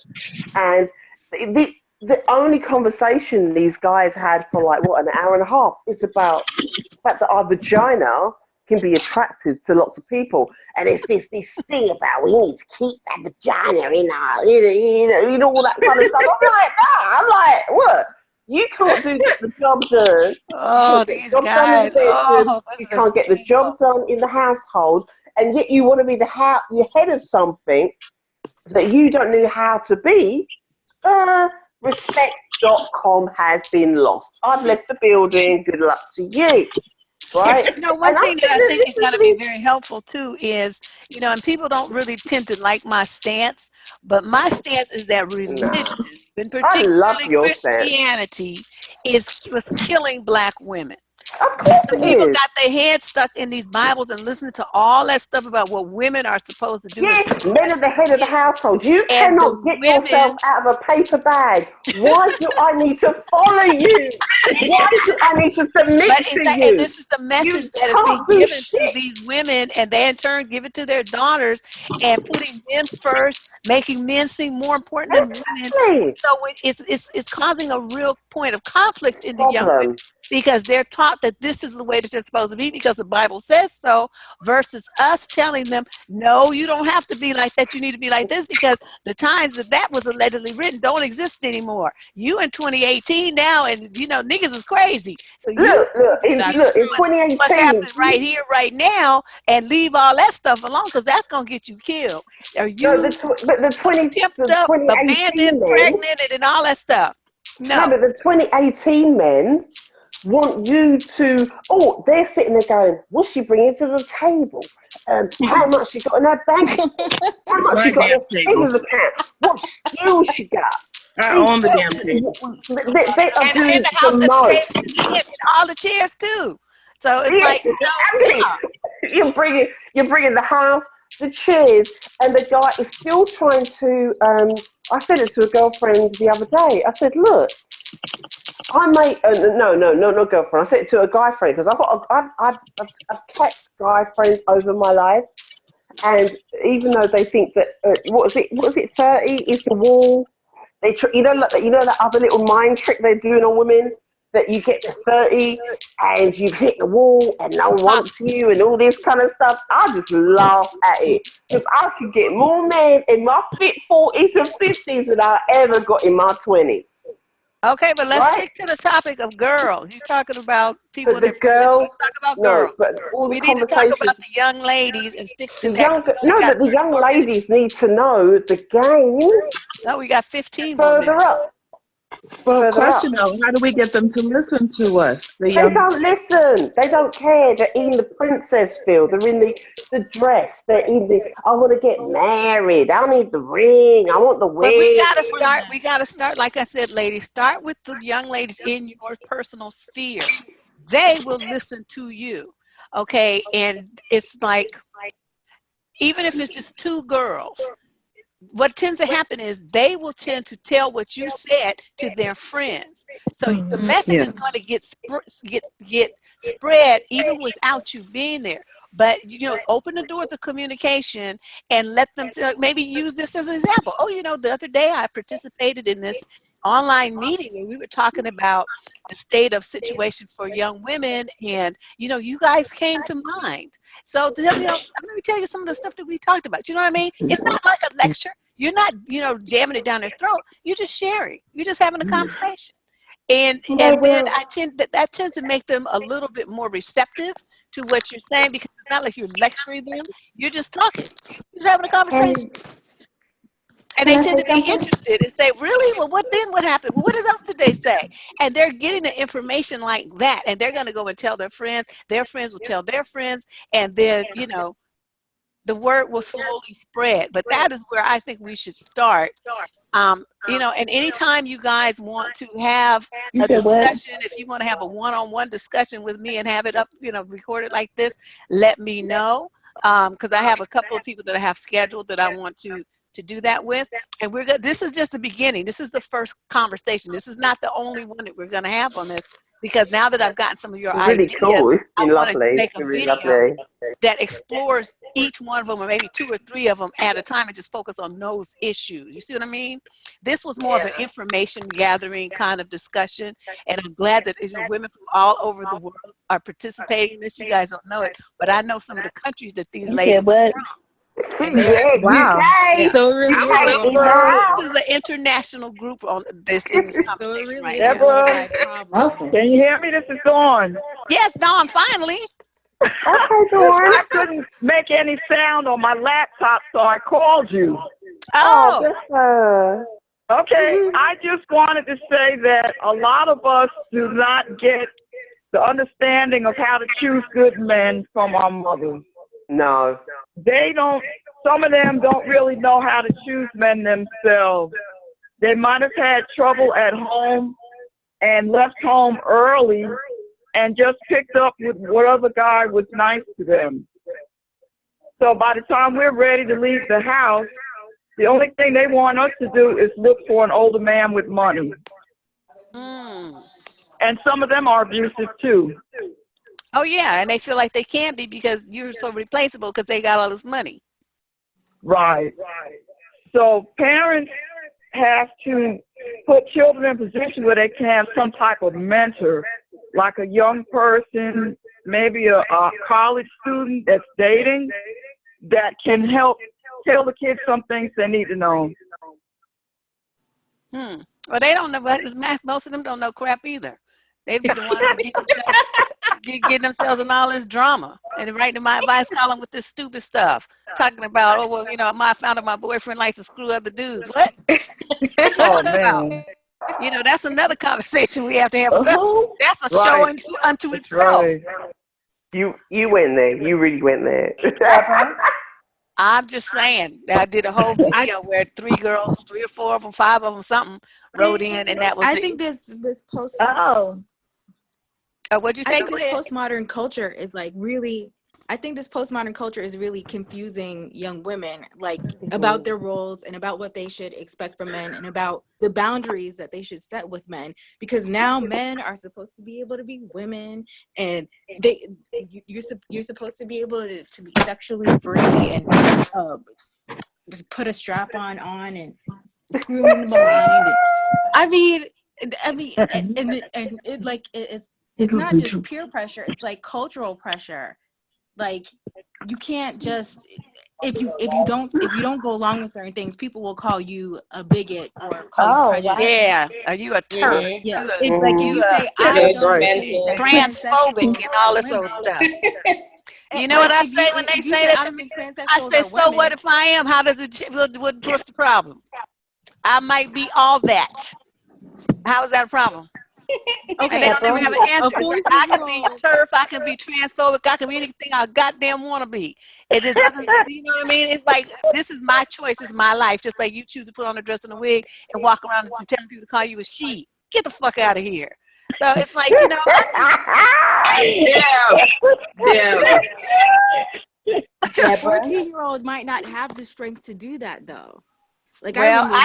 and the only conversation these guys had for like what, an hour and a half is about the fact that our vagina can be attractive to lots of people, and it's this thing about we need to keep that vagina in our, all that kind of stuff. I'm like, nah. I'm like, what? You can't get the job done. You Oh, can't get the these job done in the guys. bedroom. Oh, You this is can't get the job painful. done in the household, and yet you want to be the head of something that you don't know how to be. Respect.com has been lost. I've left the building. Good luck to you. Right? You know, one And I'm thing that sitting I there think is going to be listening. very helpful too is, and people don't really tend to like my stance, but my stance is that Nah, religion, and I love particularly your stance. Christianity, was killing black women. Of course And it people is. got their heads stuck in these Bibles and listening to all that stuff about what women are supposed to do and Yes, say men yes are the head of the and household. You and the cannot get yourself women. out of a paper bag. Why do I need to follow you? Why do I need to submit But it's to that, and you? this is the You message that is being can't do given to shit. these women, and they in turn give it to their daughters, and putting men first, making men seem more important than women. Exactly. So it's causing a real point of conflict in the young women Problem. because they're taught that this is the way that they're supposed to be because the Bible says so, versus us telling them, no, you don't have to be like that. You need to be like this because the times that was allegedly written don't exist anymore. You in 2018 now, and niggas is crazy. So you Look, look, need to in, use That's look, in true. what's 2018, happening right here, right now, and leave all that stuff alone because that's gonna get you killed. Are no, you but pimped the up, 2018 abandoned, men, pregnant, and all that stuff? no, No. but the 2018 men want you to, oh, they're sitting there going, what's she bringing to the table? How much she got in her bank account? How It's much my she got in damn her table. savings account? What skills she got? I These own the damn table. they are And doing the the house at the table most. and all the chairs too. So it's Yeah, like, exactly. no. You're bringing the house, the chairs, and the guy is still trying to. I said it to a girlfriend the other day. I said, look, I may no, not girlfriend. I said it to a guy friend because I've kept guy friends over my life, and even though they think that what was it 30 is the wall. That other little mind trick they're doing on women, that you get to 30 and you've hit the wall and no one wants you and all this kind of stuff. I just laugh at it because I could get more men in my fit 40s and 50s than I ever got in my 20s. Okay, but let's Right? stick to the topic of girls. You're talking about people But in the their 40s. girls, Let's talk about no, girls. but all the We need to talk conversations, about the young ladies and stick to the that because younger, we only no, got but the young 30 more minutes. ladies need to know the game No, we got 15 more further minutes. up, Well, further question up. though, how do we get them to listen to us? The They young. don't listen. They don't care. They're in the princess field. They're in the dress. They're in the, I want to get married. I need the ring. I want the But we wig. gotta start. We gotta start, like I said, ladies. Start with the young ladies in your personal sphere. They will listen to you, okay? And it's like, even if it's just two girls, what tends to happen is they will tend to tell what you said to their friends. So the message Yeah. is going to get spread even without you being there. But open the doors of communication and let them maybe use this as an example. Oh, the other day I participated in this online meeting where we were talking about the state of situation for young women, and you guys came to mind. So let me tell you some of the stuff that we talked about. You know what I mean? It's not like a lecture. You're not, jamming it down their throat. You're just sharing. You're just having a conversation. And No, and then well, that tends to make them a little bit more receptive to what you're saying because it's not like you're lecturing them. You're just talking. You're just having a conversation. can And can they I tend say to be something? interested and say, really? Well, what happened? Well, what else did they say? And they're getting the information like that. And they're going to go and tell their friends will tell their friends. And then, the word will slowly spread. But that is where I think we should start. And anytime you guys want to have You a said what? discussion, if you want to have a one-on-one discussion with me and have it up, recorded like this, let me know. Because I have a couple of people that I have scheduled that I want to to do that with. And this is just the beginning. This is the first conversation. This is not the only one that we're going to have on this, because now that I've gotten some of your Really ideas, cool. It's I been want to lovely. make It's a been really video lovely. that explores each one of them, or maybe 2 or 3 of them at a time, and just focus on those issues. You see what I mean? This was more of an information gathering kind of discussion, and I'm glad that women from all over the world are participating in this. You guys don't know it, but I know some of the countries that these ladies are from. And Yeah, Wow. UK. So it really is a worldwide. this is an international group on this in this So it conversation really right is a here. Deborah, worldwide problem. can you hear me? This is Dawn. Yes, Dawn, finally. Okay, Dawn. I couldn't make any sound on my laptop, so I called you. Oh, Oh, bless her. Okay, I just wanted to say that a lot of us do not get the understanding of how to choose good men from our mothers. No. They don't, some of them don't really know how to choose men themselves. They might have had trouble at home and left home early and just picked up with what other guy was nice to them. So by the time we're ready to leave the house, the only thing they want us to do is look for an older man with money. And some of them are abusive too. Oh yeah, and they feel like they can be because you're so replaceable because they got all this money. Right. So parents have to put children in a position where they can have some type of mentor, like a young person, maybe a college student that's dating, that can help tell the kids some things they need to know. Well, they don't know. Most of them don't know crap either. They'd be the ones getting themselves in all this drama and writing my advice column with this stupid stuff, talking about, oh well, I found out my boyfriend likes to screw other dudes. What? Oh man. That's another conversation we have to have. That's a show unto That's itself. Right. You went there. You really went there. I'm just saying that I did a whole video where 3 girls, 3 or 4 of them, 5 of them, something wrote in, and that was. I think this post. Oh. What'd you say? I think this postmodern culture is really. I think this postmodern culture is really confusing young women, about their roles and about what they should expect from men and about the boundaries that they should set with men. Because now men are supposed to be able to be women, and you're supposed to be able to be sexually free and just put a strap on and screw them in the behind. It's not just peer pressure. It's cultural pressure. You can't just if you don't go along with certain things, people will call you a bigot or call you prejudiced. Yeah, are you a turf? Yeah, if you say I don't think that transphobic and all this old stuff. You know what I say when they say that to me? I say, so what if I am? How does it? What's the problem? I might be all that. How is that a problem? Okay, and they don't even have an answer. I can be turf, I can be transphobic, I can be anything I goddamn want to be. It just doesn't, you know what I mean? It's like, this is my choice, it's my life. Just like you choose to put on a dress and a wig and walk around and telling people to call you a she. Get the fuck out of here. So it's like, A 14-year-old might not have the strength to do that though. I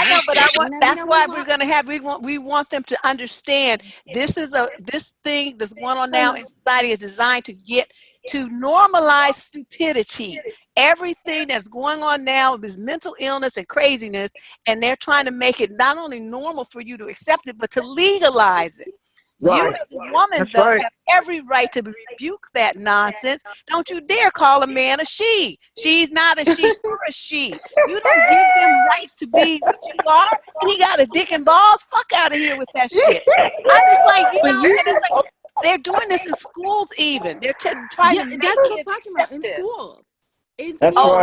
know, but that's why we're gonna have. We want them to understand this thing that's going on now in society is designed to normalize stupidity. Everything that's going on now is mental illness and craziness, and they're trying to make it not only normal for you to accept it, but to legalize it. Right. You as a woman, have every right to rebuke that nonsense. Don't you dare call a man a she. She's not a she, you're a she. You don't give them rights to be what you are. And he got a dick and balls. Fuck out of here with that shit. I'm just like, they're doing this in schools even. They're trying to make that's what I'm talking about, in schools.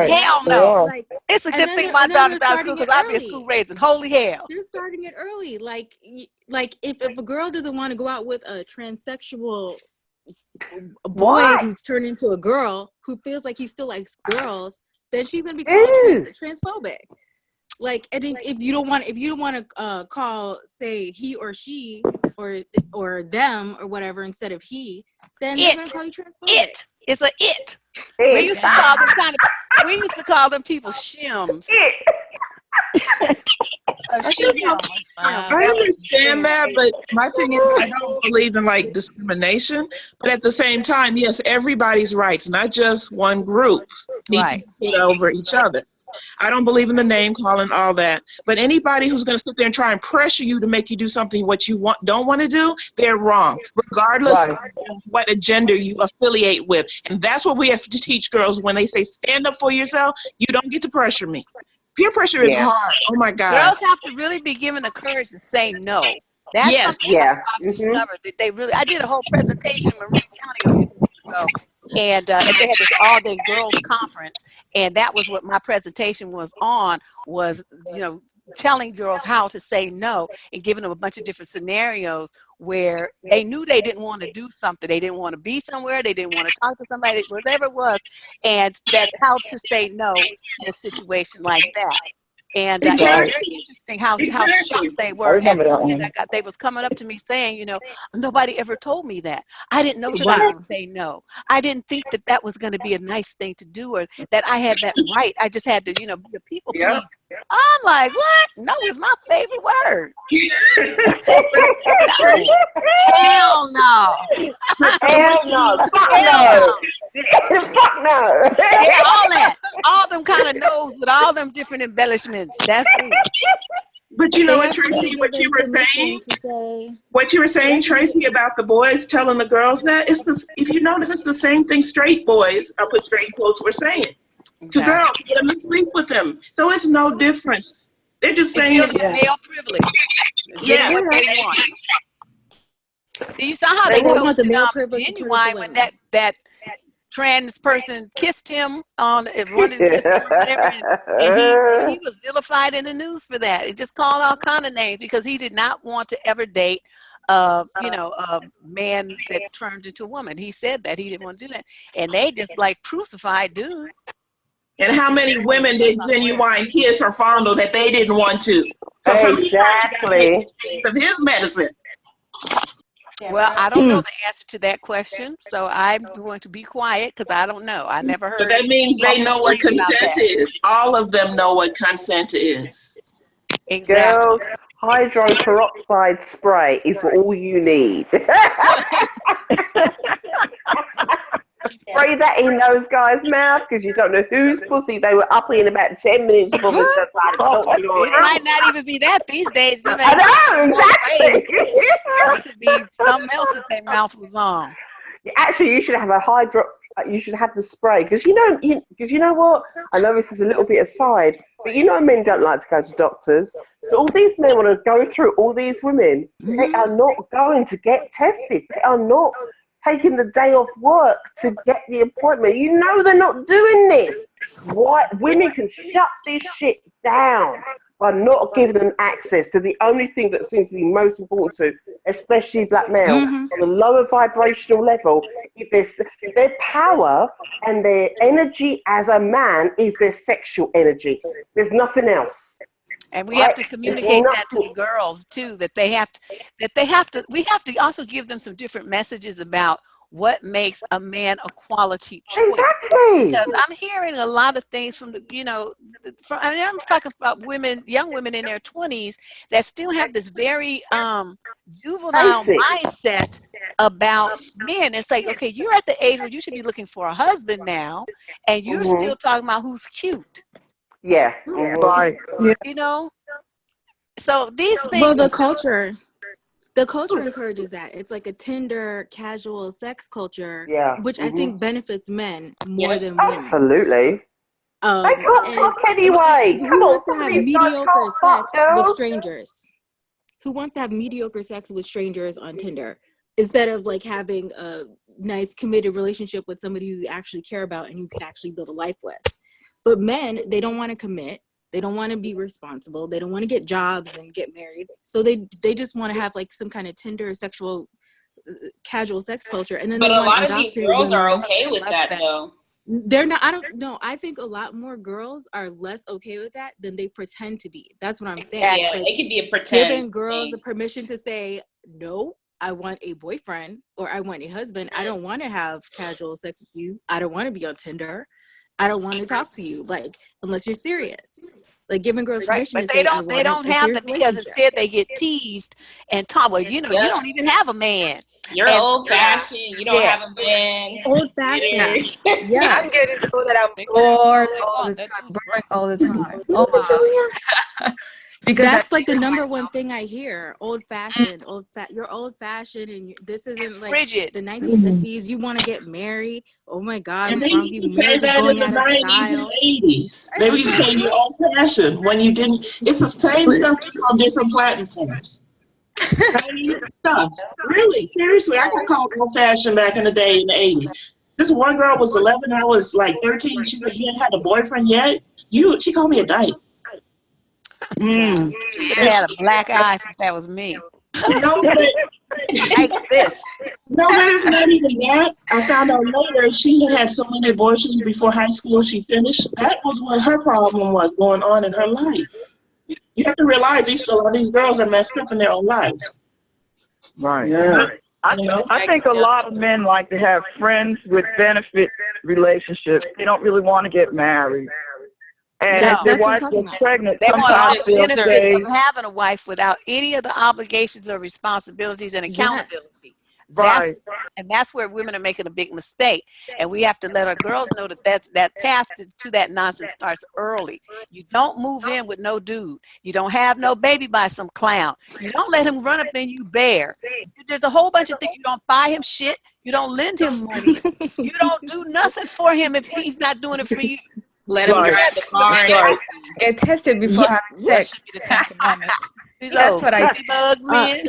Hell no. It's a good thing my daughter's out of school because I'd be a school raising. Holy hell. They're starting it early. If a girl doesn't want to go out with a transsexual boy who's turned into a girl who feels like he still likes girls, then she's gonna be called transphobic. And if you don't want to call, say, he or she or them or whatever instead of he, then they're gonna call you transphobic. It's a it. We used to call them people shims. A I she just don't, hound. Wow. I That was understand very that, but my thing is, I don't believe in like discrimination. But at the same time, yes, everybody's rights, not just one group, need to right. be put over each other. I don't believe in the name calling, all that. But anybody who's going to sit there and try and pressure you to make you do something what you don't want to do, they're wrong, regardless Right. of what agenda you affiliate with. And that's what we have to teach girls when they say stand up for yourself. You don't get to pressure me. Peer pressure is Yeah. hard. Oh my God. Girls have to really be given the courage to say no. That's Yes. something else Yeah. I've discovered that they really. I did a whole presentation in Marin County a few weeks ago, and they had this all-day girls conference, and that was what my presentation was on. Was telling girls how to say no and giving them a bunch of different scenarios where they knew they didn't want to do something, they didn't want to be somewhere, they didn't want to talk to somebody, whatever it was, and that how to say no in a situation like that. And it was Right. very Exactly. interesting how shocked Exactly. they I were at remember that the end. one. They was coming up to me saying, nobody ever told me that. I didn't know that I Wow. could say no. I didn't think that that was going to be a nice thing to do, or that I had that right. I just had to, be a people Yep. pleaser. I'm like, what? No is my favorite word. No. Hell no. So Hell what no. you Fuck Hell no. no. Fuck no. Yeah, all that. All them kind of no's with all them different embellishments. That's me. but you know They what, have to be Tracy, given permission to say. what you were They saying, have to be. Tracy, about the boys telling the girls that, if you notice, it's the same thing straight boys, I put straight quotes, were saying to girls, Exactly. get them to sleep with them. So it's no difference. They're just It's saying still it. that Yeah. male privilege. Getting Yeah. what they want. You saw how They they They want want toasted the male privilege to turn it to Genuine when women. that trans person kissed him on wanted to kiss him or whatever, and he was vilified in the news for that. It just called all kind of names because he did not want to ever date a man that turned into a woman. He said that he didn't want to do that, and they just like crucified dude. And how many women did Genuine kiss or fondle that they didn't want to? So somebody probably got to take exactly. a taste of his medicine. Well, I don't know the answer to that question, so I'm going to be quiet because I don't know. I never But heard that means any they know what complaints about consent that. is. All of them know what consent is. Exactly. Girls, hydroperoxide spray is all you need. Spray that in those guys' mouth because you don't know whose pussy they were up in about 10 minutes before they decided to talk to you It around. might not even be that these days. You I can go know, both ways. exactly. It could be something else that their mouth was on. Actually, you should have a hydro. You should have the spray because because you know what? I know this is a little bit aside, but men don't like to go to doctors. So all these men want to go through all these women. They Hmm. are not going to get tested. They are not taking the day off work to get the appointment. You know they're not doing this. Why women can shut this shit down by not giving them access to the only thing that seems to be most important to, especially black males, Hmm. on a lower vibrational level, if their power and their energy as a man is their sexual energy. There's nothing else, And we have right? to There's communicate that to the nothing. girls too, that we have to also give them some different messages about what makes a man a quality choice. Exactly. Because I'm hearing a lot of things from I'm talking about young women in their 20s that still have this very juvenile Basic. mindset about men. It's like, okay, you're at the age where you should be looking for a husband now, and you're Mhm. still talking about who's cute. Yeah. Mhm. Right. Yeah. You know, so these Well, things. the culture encourages that. It's like a Tinder casual sex culture, Yeah. which I Mhm. think benefits men more Yep. than women. Absolutely. They can't And fuck anyway. Come who on, wants to some of have these guys mediocre can't fuck, sex with girls. strangers? Who wants to have mediocre sex with strangers on Tinder instead of like having a nice committed relationship with somebody you actually care about and you could actually build a life with? But men, they don't want to commit. They don't want to be responsible. They don't want to get jobs and get married. So they just want to have like some kind of Tinder sexual casual sex culture, and then But they a want to lot of these indoctrinate girls are women. okay with Love that that. though. They're not. I don't know. I think a lot more girls are less okay with that than they pretend to be. That's what I'm saying. Yeah, Like it could be a pretend giving girls the thing. permission to say no. I want a boyfriend or I want a husband. I don't want to have casual sex with you. I don't want to be on Tinder. I don't want to talk to you, like, unless you're serious. like giving girls Right, permission but to say, I they want don't a have serious them because relationship. instead they get teased and taught. Well, you know, you Yep. don't even have a man. You're And old fashioned. You don't yeah, have a man. Old fashioned. I'm Yes. getting told that I'm They can do bored whatever they all the want. time, That too. boring all the time. Oh my. Because I That's like think the to number one myself, thing I hear. Old fashioned, you're old fashioned, and this and isn't like frigid. the 1950s. You want to get married? Oh my God, And what's they wrong with you? used to say Marriage is that in going the out of 90s and style. 80s. They It's would like say you're what? old fashioned when you didn't. It's the same stuff just on different platforms. Same stuff. Really, seriously, I got called old fashioned back in the day in the 80s. This one girl was 11, I was like 13. She said, "You ain't had a boyfriend yet?" She called me a dyke. God, she would have had a black eye if that was me. No, but Like this. no, but it's not even that. I found out later she had had so many abortions before high school she finished. That was what her problem was going on in her life. You have to realize a lot of these girls are messed up in their own lives. Right. Yeah. You know? I think a lot of men like to have friends with benefit relationships. They don't really want to get married. And No. if their That's what I'm wife talking gets about. pregnant, They want all sometimes the they'll benefits say, of having a wife without any of the obligations or responsibilities and Yes. accountability. That's right, and that's where women are making a big mistake. And we have to let our girls know that that path to that nonsense starts early. You don't move in with no dude. You don't have no baby by some clown. You don't let him run up in you bare. There's a whole bunch of things. You don't buy him shit. You don't lend him money. You don't do nothing for him if he's not doing it for you. Let him right, drive the car and right. get tested before Yeah. having That sex. should be the Ten Commandments. These That's old what I pussy bug Uh, men.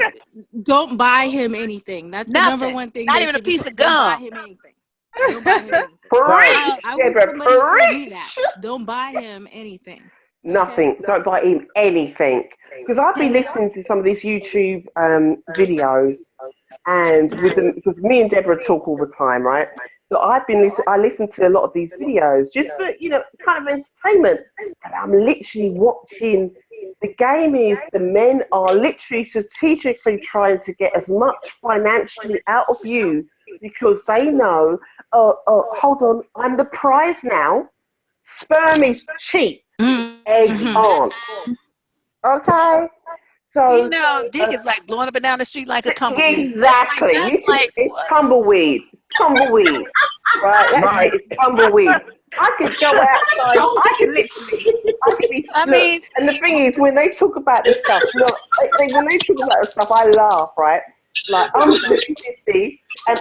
don't buy him anything. That's the number Nothing. one thing Not they even a should be piece taught. of Don't buy gum. him anything. Don't buy him anything. Right. Um, I wish Deborah, somebody told me that. preach. Don't buy him anything. Okay. Nothing. Don't buy him anything. Because I've been listening to some of these YouTube videos, and with them, because me and Deborah talk all the time, right? So I've been listening. I listen to a lot of these videos just for kind of entertainment. And I'm literally watching. The game is the men are literally strategically trying to get as much financially out of you because they know. Hold on, I'm the prize now. Sperm is cheap. Eggs Mm-hmm. aren't. Okay? you So, know, dick uh, is like blowing up and down the street like a tumbleweed. exactly. That's like It's what? tumbleweed. It's tumbleweed. Right? That's Right. it. It's tumbleweed. I could go outside. I could literally, I could be, I look, mean, and the thing is, when they talk about this stuff, when they talk about this stuff, I laugh, right? Like, I'm literally 50, and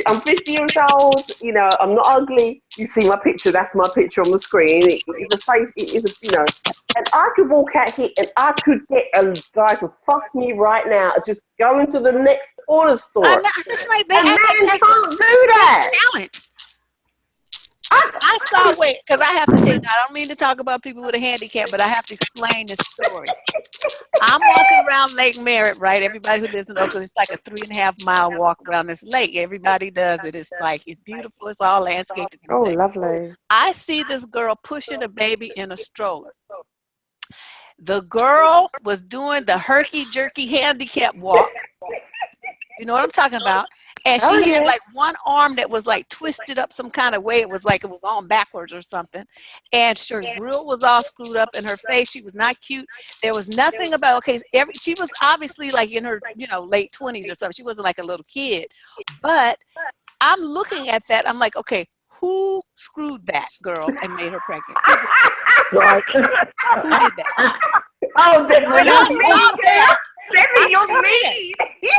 I'm 50 years old, I'm not ugly. You see my picture, that's my picture on the screen. It's a face, and I could walk out here and I could get a guy to fuck me right now, just go into the next corner I'm store. not, it's like they A act like man that's can't do that. talent. I saw, wait, because I have to tell you, I don't mean to talk about people with a handicap, but I have to explain this story. I'm walking around Lake Merritt, right? Everybody who lives in Oakland, it's like a 3.5 mile walk around this lake. Everybody does it. It's like, it's beautiful. It's all landscaped and Oh, everything. lovely. I see this girl pushing a baby in a stroller. The girl was doing the herky-jerky handicap walk. You know what I'm talking about? And Oh, she had yeah. like one arm that was like twisted up some kind of way. It was like it was on backwards or something. And her grill was all screwed up in her face. She was not cute. There was nothing about, okay, she was obviously like in her, late 20s or something. She wasn't like a little kid. But I'm looking at that. I'm like, okay, who screwed that girl and made her pregnant? Right. Who did that? Oh, Deborah, When I you're saw mean, that, Deborah, I'm you're just saying. mean.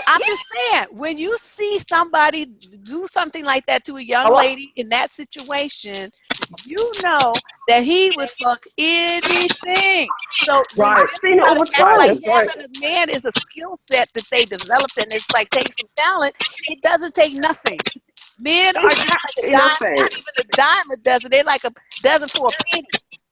I'm just saying, when you see somebody do something like that to a young Oh, lady in that situation, you know that he would fuck anything. So when Right. women I've seen it try all to the act Right. like time. That's right. having a man is a skill set that they developed and it's like takes some talent, it doesn't take nothing. Men are It's just like a absolutely dime, nothing. not even a dime a dozen. They're like a dozen for a penny.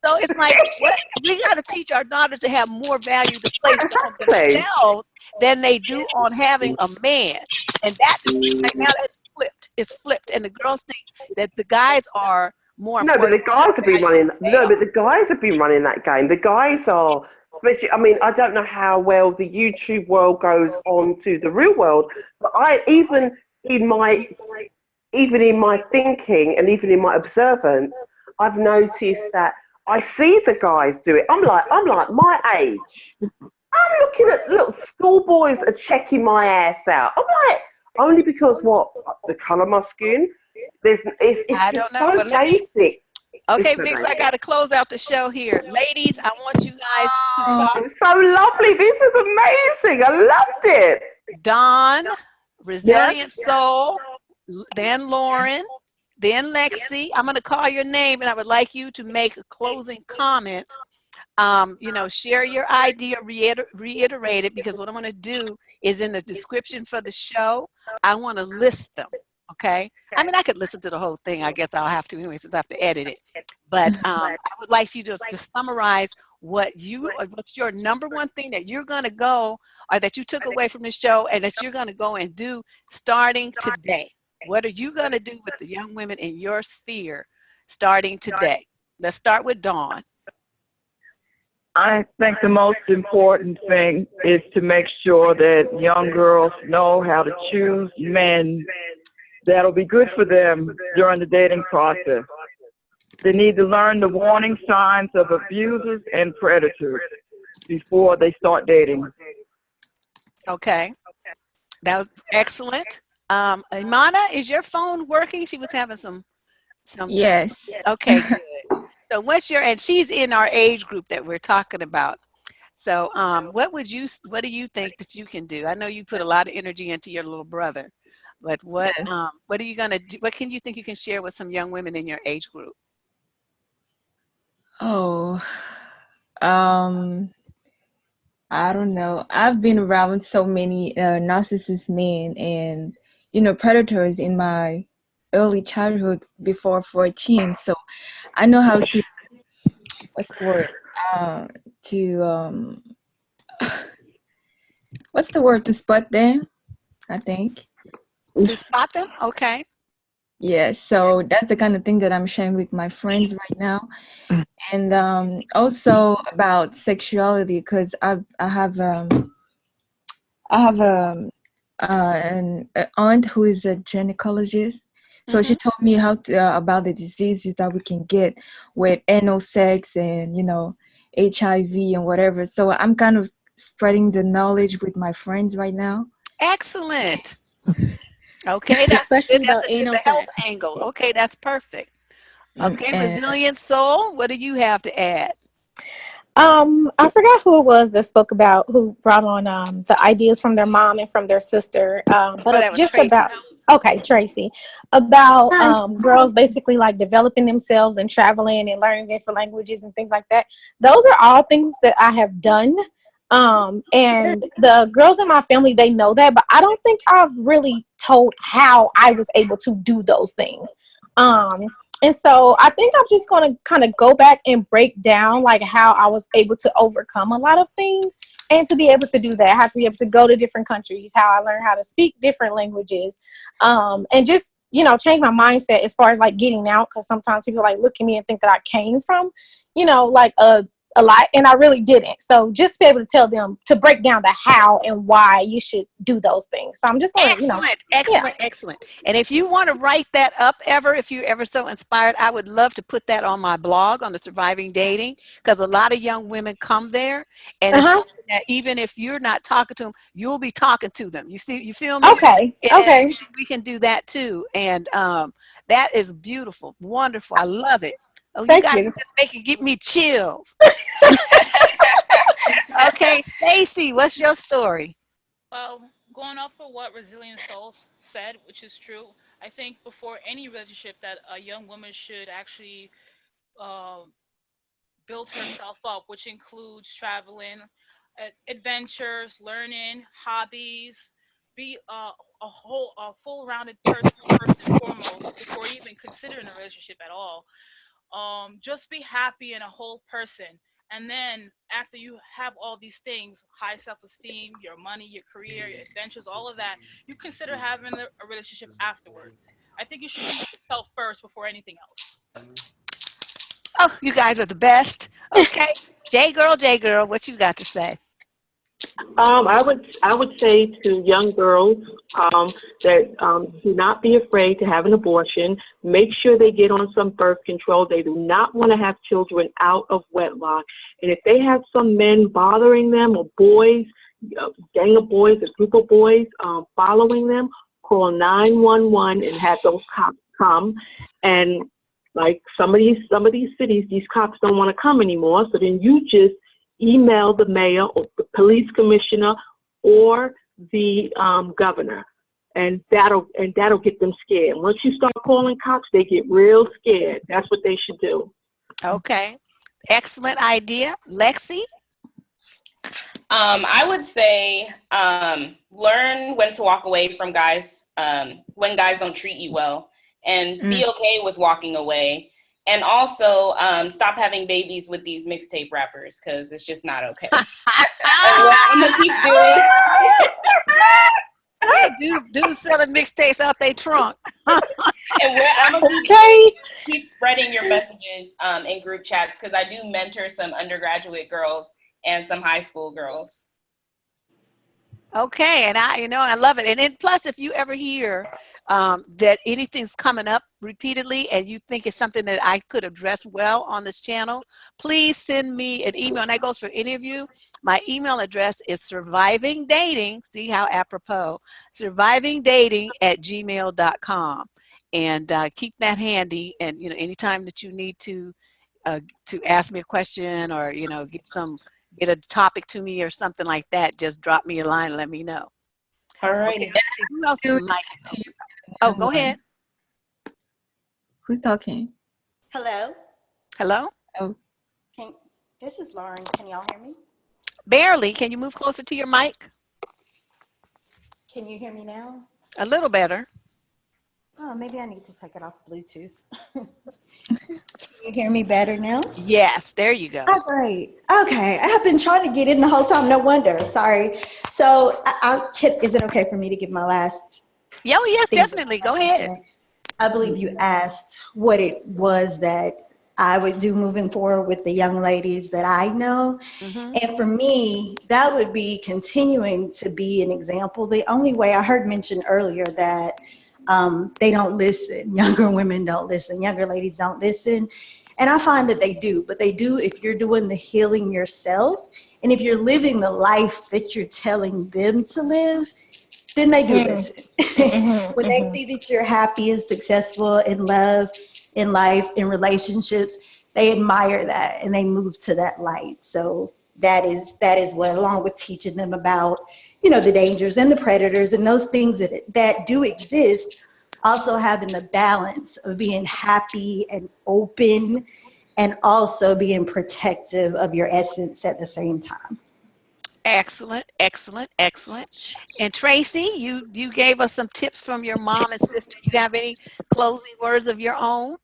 So it's like, what we got to teach our daughters to have more value to place on Exactly. themselves than they do on having a man. And that's right now that's flipped. It's flipped. And the girls think that the guys are more No, but the important guys have been value running. than they No, are. but the guys have been running that game. The guys are, especially. I mean, I don't know how well the YouTube world goes on to the real world, but in my even in my thinking and even in my observance, I've noticed that I see the guys do it. I'm like my age. I'm looking at little schoolboys are checking my ass out. I'm like, only because what the colour of my skin. It's I don't just know, so but let me. basic. Okay, It's so Vix, I basic. got to close out the show here. Ladies, I want you guys to Oh, talk. so lovely. This is amazing. I loved it. Dawn, Yes. Resilient Soul, then Lauren, then Lexi. I'm going to call your name and I would like you to make a closing comment. Share your idea, reiterate it, because what I'm going to do is in the description for the show, I want to list them. Okay. I mean, I could listen to the whole thing. I guess I'll have to anyway, since I have to edit it. But I would like you to summarize what's your number one thing that you're going to go or that you took away from the show and that you're going to go and do starting today. What are you going to do with the young women in your sphere starting today? Let's start with Dawn. I think the most important thing is to make sure that young girls know how to choose men that'll be good for them during the dating process. They need to learn the warning signs of abusers and predators before they start dating. Okay. That was excellent. Imana, is your phone working? She was having some. Yes. Okay, good. So and she's in our age group that we're talking about. So what do you think that you can do? I know you put a lot of energy into your little brother, but what Yes. what are you gonna do? What can you think you can share with some young women in your age group? Oh, um, I don't know. I've been around so many narcissist men and predators in my early childhood before 14. So I know how to, what's the word? Uh, to what's the word, to spot them, I think. To spot them? Okay. Yeah, so that's the kind of thing that I'm sharing with my friends right now. And also about sexuality, because I have an aunt who is a gynecologist. So she told me how about the diseases that we can get with anal sex and HIV and whatever. So I'm kind of spreading the knowledge with my friends right now. Excellent. Okay, that's good. Especially about That's a good, anal the health sex. angle. Okay, that's perfect. Okay, And Resilient Soul, what do you have to add? I forgot who it was that spoke about who brought on the ideas from their mom and from their sister. But Oh, that was just Tracy. about Tracy, about girls basically like developing themselves and traveling and learning different languages and things like that. Those are all things that I have done. And the girls in my family, they know that, but I don't think I've really told how I was able to do those things. And so I think I'm just going to kind of go back and break down like how I was able to overcome a lot of things and to be able to do that. I had to be able to go to different countries, how I learned how to speak different languages, and just, change my mindset as far as like getting out. Cause sometimes people like look at me and think that I came from, like a lot, and I really didn't. So just to be able to tell them to break down the how and why you should do those things. So I'm just going to, Excellent, yeah. excellent, excellent. And if you want to write that up if you're ever so inspired, I would love to put that on my blog on the Surviving Dating, because a lot of young women come there and it's something that even if you're not talking to them, you'll be talking to them. You feel me? Okay. And Okay. we can do that too. And that is beautiful, wonderful. I love it. Oh, you Thank guys you. are just give me chills. Okay, Stacy, what's your story? Well, going off of what Resilient Souls said, which is true, I think before any relationship that a young woman should actually uh, build herself up, which includes traveling, adventures, learning, hobbies, be a full-rounded person first and foremost before even considering a relationship at all. Just be happy and a whole person. And then after you have all these things, high self-esteem, your money, your career, your adventures, all of that, you consider having a relationship afterwards. I think you should be yourself first before anything else. Oh, you guys are the best. Okay. J girl, what you got to say? I would say to young girls that do not be afraid to have an abortion. Make sure they get on some birth control. They do not want to have children out of wedlock. And if they have some men bothering them or boys, a gang of boys, a group of boys following them, call 911 and have those cops come. And like some of these cities, these cops don't want to come anymore. So then you just email the mayor or the police commissioner or the governor, and that'll get them scared. Once you start calling cops, they get real scared. That's what they should do. Okay. Excellent idea. Lexi? I would say learn when to walk away from guys when guys don't treat you well, and be okay with walking away. And also stop having babies with these mixtape rappers, because it's just not okay. And what I'm gonna keep doing. Hey, dude selling mixtapes out their trunk. And where I'm gonna keep spreading your messages in group chats, because I do mentor some undergraduate girls and some high school girls. Okay, and I love it. And then plus, if you ever hear that anything's coming up repeatedly and you think it's something that I could address well on this channel, please send me an email. And that goes for any of you. My email address is survivingdating. See how apropos? survivingdating@gmail.com. And keep that handy. And anytime that you need to ask me a question or get a topic to me or something like that, just drop me a line and let me know. All right. Okay, who else is Mike? Oh, go ahead. Who's talking? Hello. Hello? Oh. This is Lauren. Can y'all hear me? Barely. Can you move closer to your mic? Can you hear me now? A little better. Oh, maybe I need to take it off Bluetooth. Can you hear me better now? Yes, there you go. Oh, great. Okay, I have been trying to get in the whole time. No wonder. Sorry. So, is it okay for me to give my last? Yeah, well, yes, definitely. Go ahead. I believe you asked what it was that I would do moving forward with the young ladies that I know. Mm-hmm. And for me, that would be continuing to be an example. The only way I heard mentioned earlier that they don't listen. Younger women don't listen. Younger ladies don't listen. And I find that they do, but they do if you're doing the healing yourself. And if you're living the life that you're telling them to live, then they do listen. When they see that you're happy and successful in love, in life, in relationships, they admire that and they move to that light. So that is what, along with teaching them about, the dangers and the predators and those things that do exist, also having the balance of being happy and open and also being protective of your essence at the same time. Excellent, excellent, excellent. And Tracy, you gave us some tips from your mom and sister. You have any closing words of your own?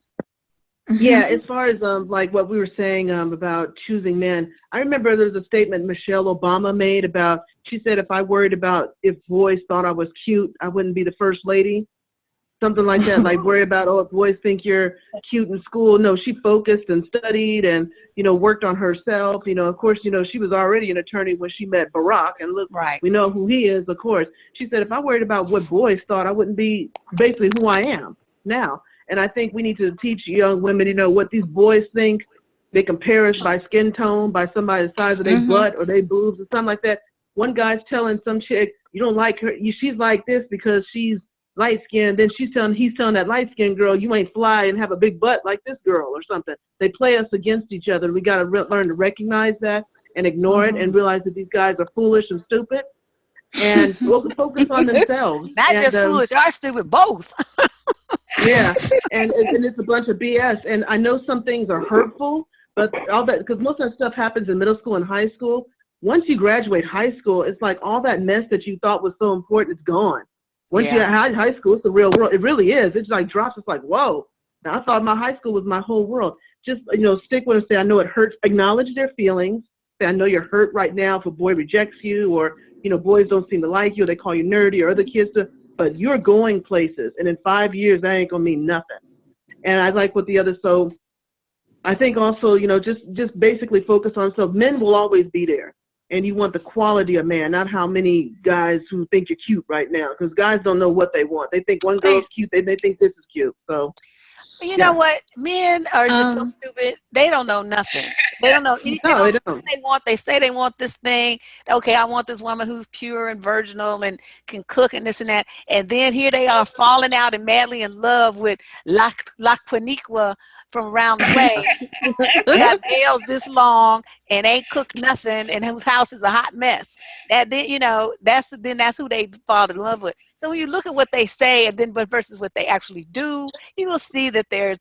Yeah, as far as like what we were saying about choosing men, I remember there's a statement Michelle Obama made about, she said, if I worried about if boys thought I was cute, I wouldn't be the first lady. Something like that, like worry about, if boys think you're cute in school. No, she focused and studied and, worked on herself. Of course, she was already an attorney when she met Barack, and look, right. We know who he is, of course. She said, if I worried about what boys thought, I wouldn't be basically who I am now. And I think we need to teach young women, what these boys think. They compare us by skin tone, by somebody's size of their butt or their boobs or something like that. One guy's telling some chick, you don't like her, she's like this because she's light skinned. Then he's telling that light skinned girl, you ain't fly and have a big butt like this girl or something. They play us against each other. We got to learn to recognize that and ignore it and realize that these guys are foolish and stupid and focus on themselves. Not just foolish, are stupid, both. Yeah, and it's a bunch of BS. And I know some things are hurtful, but all that, because most of that stuff happens in middle school and high school. Once you graduate high school, it's like all that mess that you thought was so important is gone. Once you're at high school, it's the real world. It really is. It's like drops. It's like, whoa. Now, I thought my high school was my whole world. Just, stick with it. Say, I know it hurts. Acknowledge their feelings. Say, I know you're hurt right now if a boy rejects you, or, boys don't seem to like you, or they call you nerdy, or other kids do. But you're going places, and in 5 years, that ain't gonna mean nothing. And I like what the others. So I think also, just basically focus on. So men will always be there. and you want the quality of man, not how many guys who think you're cute right now, because guys don't know what they want. They think one girl's cute, they think this is cute. So You know what? Men are just so stupid. They don't know nothing. They don't know anything. No, they They don't. They want. They say they want this thing. Okay, I want this woman who's pure and virginal and can cook and this and that. And then here they are falling out and madly in love with La Quiniqua from around the way. Got nails this long and ain't cooked nothing, and whose house is a hot mess. That then that's who they fall in love with. So when you look at what they say and then but versus what they actually do, you will see that there's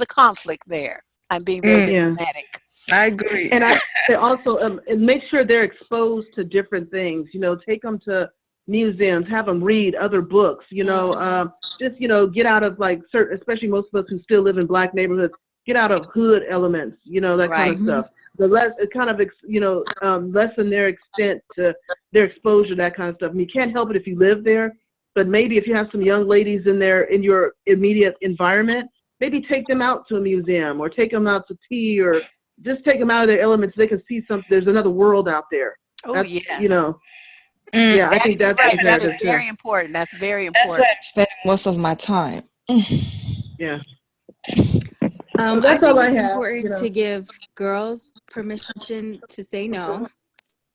a conflict there. I'm being very diplomatic. I agree. And I say also and make sure they're exposed to different things. Take them to museums, have them read other books. Just get out of like certain, especially most of us who still live in Black neighborhoods, get out of hood elements. That kind of stuff. The less it kind of lessen their extent to their exposure to that kind of stuff. And you can't help it if you live there, but maybe if you have some young ladies in your immediate environment, maybe take them out to a museum or take them out to tea or just take them out of their elements. So they can see something. There's another world out there. Oh, yes. Yeah, I think that's right. That is very important. That's very important. That's where I'm spending most of my time. Yeah. I think it's important to give girls permission to say no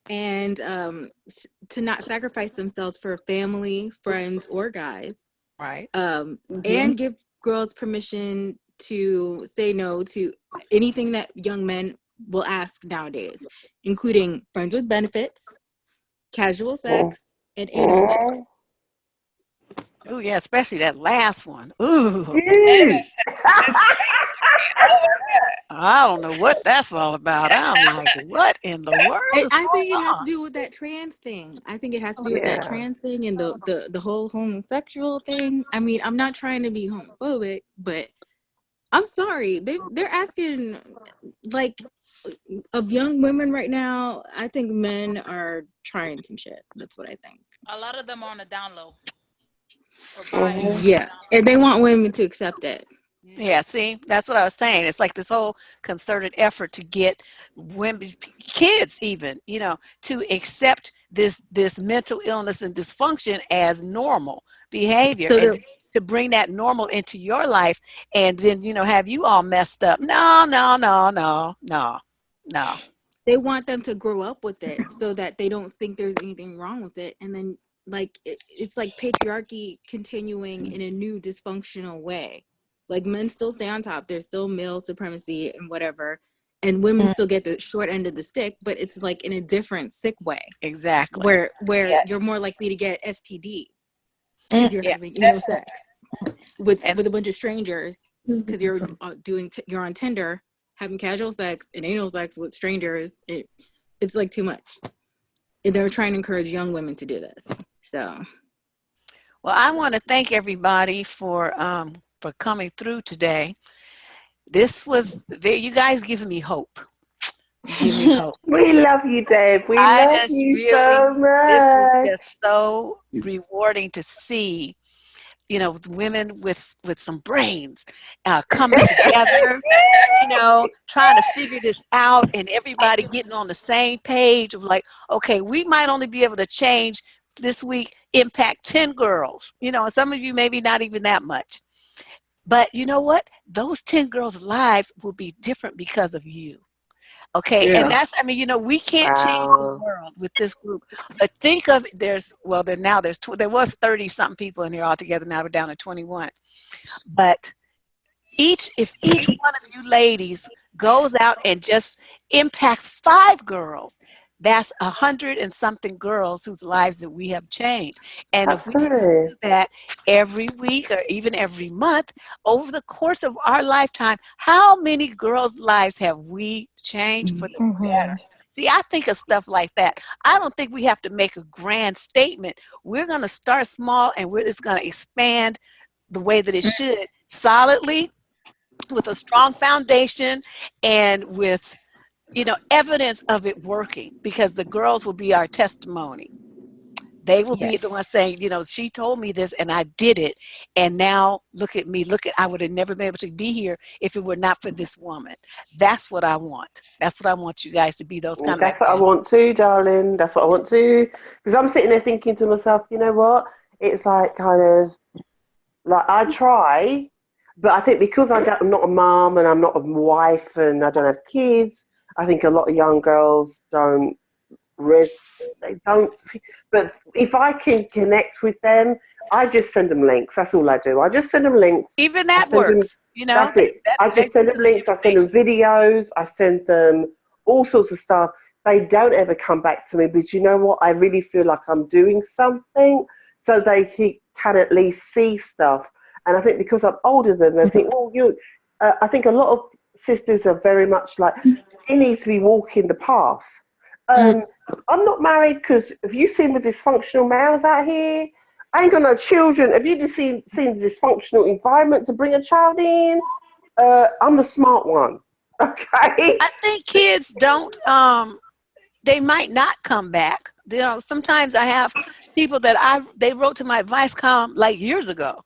and to not sacrifice themselves for family, friends, or guys. Right. And give girls permission to say no to anything that young men will ask nowadays, including friends with benefits, casual sex, and anal sex. Oh yeah, especially that last one. Ooh. I don't know what that's all about. I'm like, what in the world is I think going it has on? to do with that trans thing. I think it has to do with that trans thing and the whole homosexual thing. I mean, I'm not trying to be homophobic, but I'm sorry. They're asking like of young women right now. I think men are trying some shit. That's what I think. A lot of them are on the down low. Yeah, and they want women to accept it. Yeah, see, that's what I was saying. It's like this whole concerted effort to get women, kids even, to accept this mental illness and dysfunction as normal behavior, So and to bring that normal into your life, and then have you all messed up. No. They want them to grow up with it so that they don't think there's anything wrong with it, and then it's like patriarchy continuing in a new dysfunctional way. Like men still stay on top, there's still male supremacy and whatever, and women still get the short end of the stick, but it's like in a different sick way. Exactly. Where you're more likely to get STDs because you're having sex with a bunch of strangers because you're on Tinder having casual sex and anal sex with strangers. It's like too much. They're trying to encourage young women to do this. So, well, I want to thank everybody for coming through today. This was you guys giving me hope. Give me hope. We love you, Deb. We love you so much. This is just so rewarding to see, women with some brains coming together, trying to figure this out, and everybody getting on the same page of like, okay, we might only be able to change this week, impact 10 girls, and some of you maybe not even that much. But you know what? Those 10 girls' lives will be different because of you. Okay. Yeah. And that's, we can't change the world with this group. But think of there was 30 something people in here altogether. Now we're down to 21. But if each one of you ladies goes out and just impacts 5 girls, that's 100 and something girls whose lives that we have changed. And if we do that every week or even every month over the course of our lifetime, how many girls' lives have we changed for the better? See, I think of stuff like that. I don't think we have to make a grand statement. We're going to start small, and it's going to expand the way that it should, solidly, with a strong foundation, and with evidence of it working, because the girls will be our testimony. They will be the ones saying, you know, she told me this and I did it. And now look at me. I would have never been able to be here if it were not for this woman. That's what I want. That's what I want you guys to be, those kind of That's what I want too, darling. That's what I want to. Because I'm sitting there thinking to myself, you know what? It's like kind of like I try, but I think because I'm not a mum and I'm not a wife and I don't have kids, I think a lot of young girls don't they don't. But if I can connect with them, I just send them links. That's all I do. I just send them links. Even that works. You know, that's it. I just send them links. I send them videos. I send them all sorts of stuff. They don't ever come back to me, but you know what? I really feel like I'm doing something, so they can at least see stuff. And I think because I'm older than them, I think, well, I think a lot of sisters are very much like, she needs to be walking the path. I'm not married because have you seen the dysfunctional males out here? I ain't got no children. Have you just seen dysfunctional environment to bring a child in? I'm the smart one. Okay. I think kids don't. They might not come back. You know, sometimes I have people that they wrote to my advice column like years ago.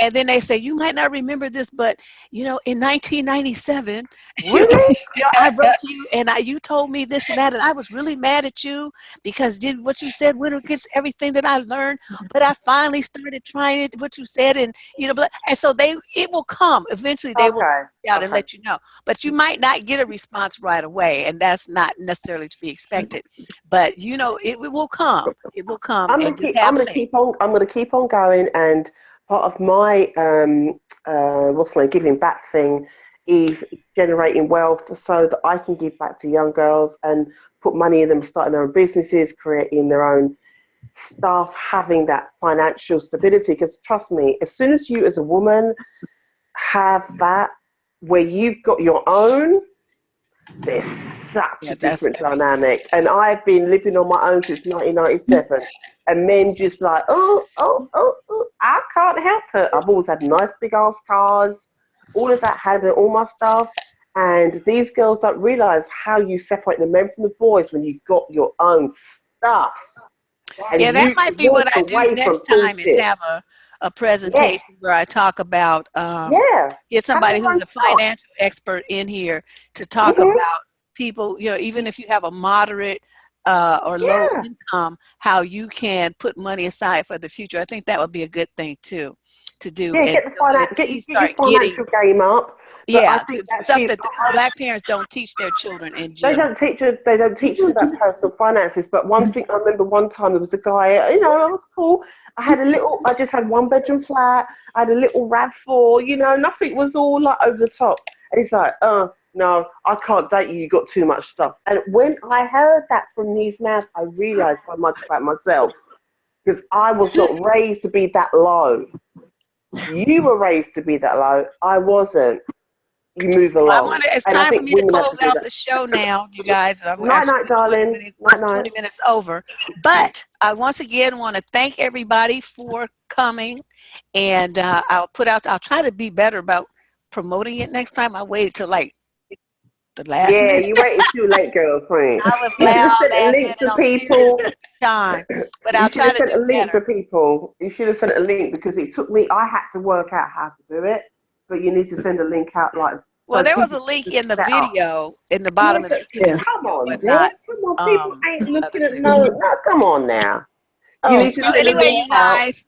And then they say, you might not remember this, but, you know, in 1997, really? you know, I wrote to you and you told me this and that, and I was really mad at you because what you said went against everything that I learned, but I finally started trying it, what you said, and, you know, and so it will come. Eventually they will reach out and let you know. But you might not get a response right away, and that's not necessarily to be expected. But, you know, it will come. It will come. I'm gonna keep on going, and part of my giving back thing is generating wealth so that I can give back to young girls and put money in them, starting their own businesses, creating their own stuff, having that financial stability. Because trust me, as soon as you as a woman have that, where you've got your own, there's such a different dynamic. And I've been living on my own since 1997. And men just like, oh, I can't help it. I've always had nice big ass cars, all of that, had all my stuff. And these girls don't realize how you separate the men from the boys when you've got your own stuff. And that might be what I do next time is have a presentation where I talk about get somebody who's a financial expert in here to talk about people, you know, even if you have a moderate or low income, how you can put money aside for the future. I think that would be a good thing too to do. Yeah, get your financial game up. Yeah, stuff that Black parents don't teach their children in general. They don't teach them about personal finances. But one thing I remember, one time there was a guy, you know, I was cool. I just had 1-bedroom flat. I had a little RAV4, you know, nothing was all like over the top. And he's like, no, I can't date you. You got too much stuff. And when I heard that from his mouth, I realized so much about myself because I was not raised to be that low. You were raised to be that low. I wasn't. You move along. It's time for me to close out the show now, you guys. Night, darling. 20 minutes over. But I once again want to thank everybody for coming. And I'll try to be better about promoting it next time. I waited till like the last minute. You waited too late, girlfriend. I was loud last minute to on people. Time. But I'll try to do link to people. You should have sent a link because it took me. I had to work out how to do it. But you need to send a link out like. Well, there was a link in the video in the bottom of the video. Come on, Deb. Come on, people ain't looking at no. Come on now. You need to send a link you guys.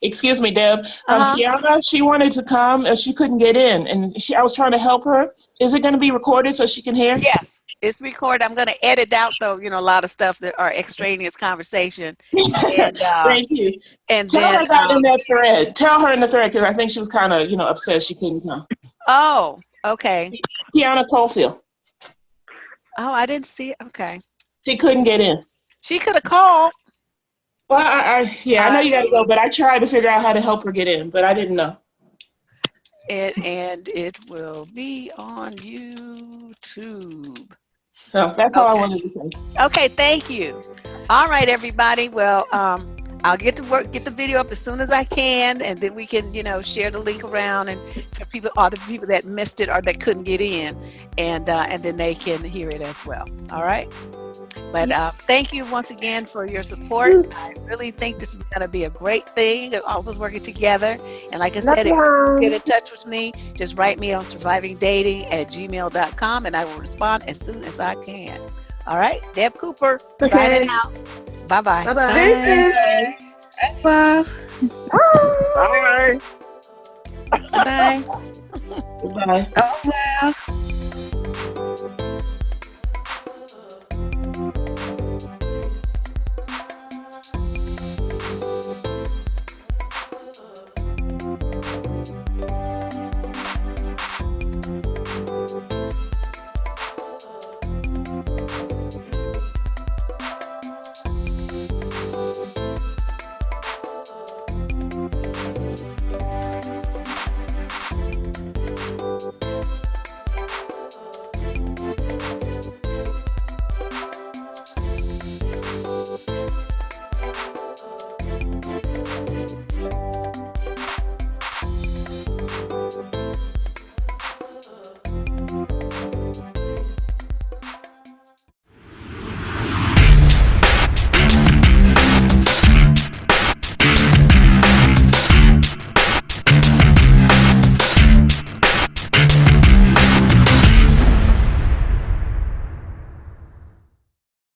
Excuse me, Deb. Kiana, she wanted to come and she couldn't get in, and I was trying to help her. Is it going to be recorded so she can hear? Yes, it's recorded. I'm going to edit out though, you know, a lot of stuff that are extraneous conversation. And, thank you. And tell her that in that thread. Tell her in the thread because I think she was kind of, upset she couldn't come. Oh, okay. Kiana Cofield. Oh, I didn't see it. Okay. She couldn't get in. She could have called. Well, I know you got to go, but I tried to figure out how to help her get in, but I didn't know. And it will be on YouTube. So that's all I wanted to say. Okay, thank you. All right, everybody. Well, I'll get to work, get the video up as soon as I can, and then we can, share the link around, and for people, all the people that missed it or that couldn't get in, and then they can hear it as well. All right. But thank you once again for your support. I really think this is going to be a great thing, all of us working together. And like I said, if you get in touch with me, just write me on survivingdating@gmail.com, and I will respond as soon as I can. All right, Deb Cooper, signing out. Bye-bye. Bye-bye. Wow. Bye. Bye. Bye. Oh, wow.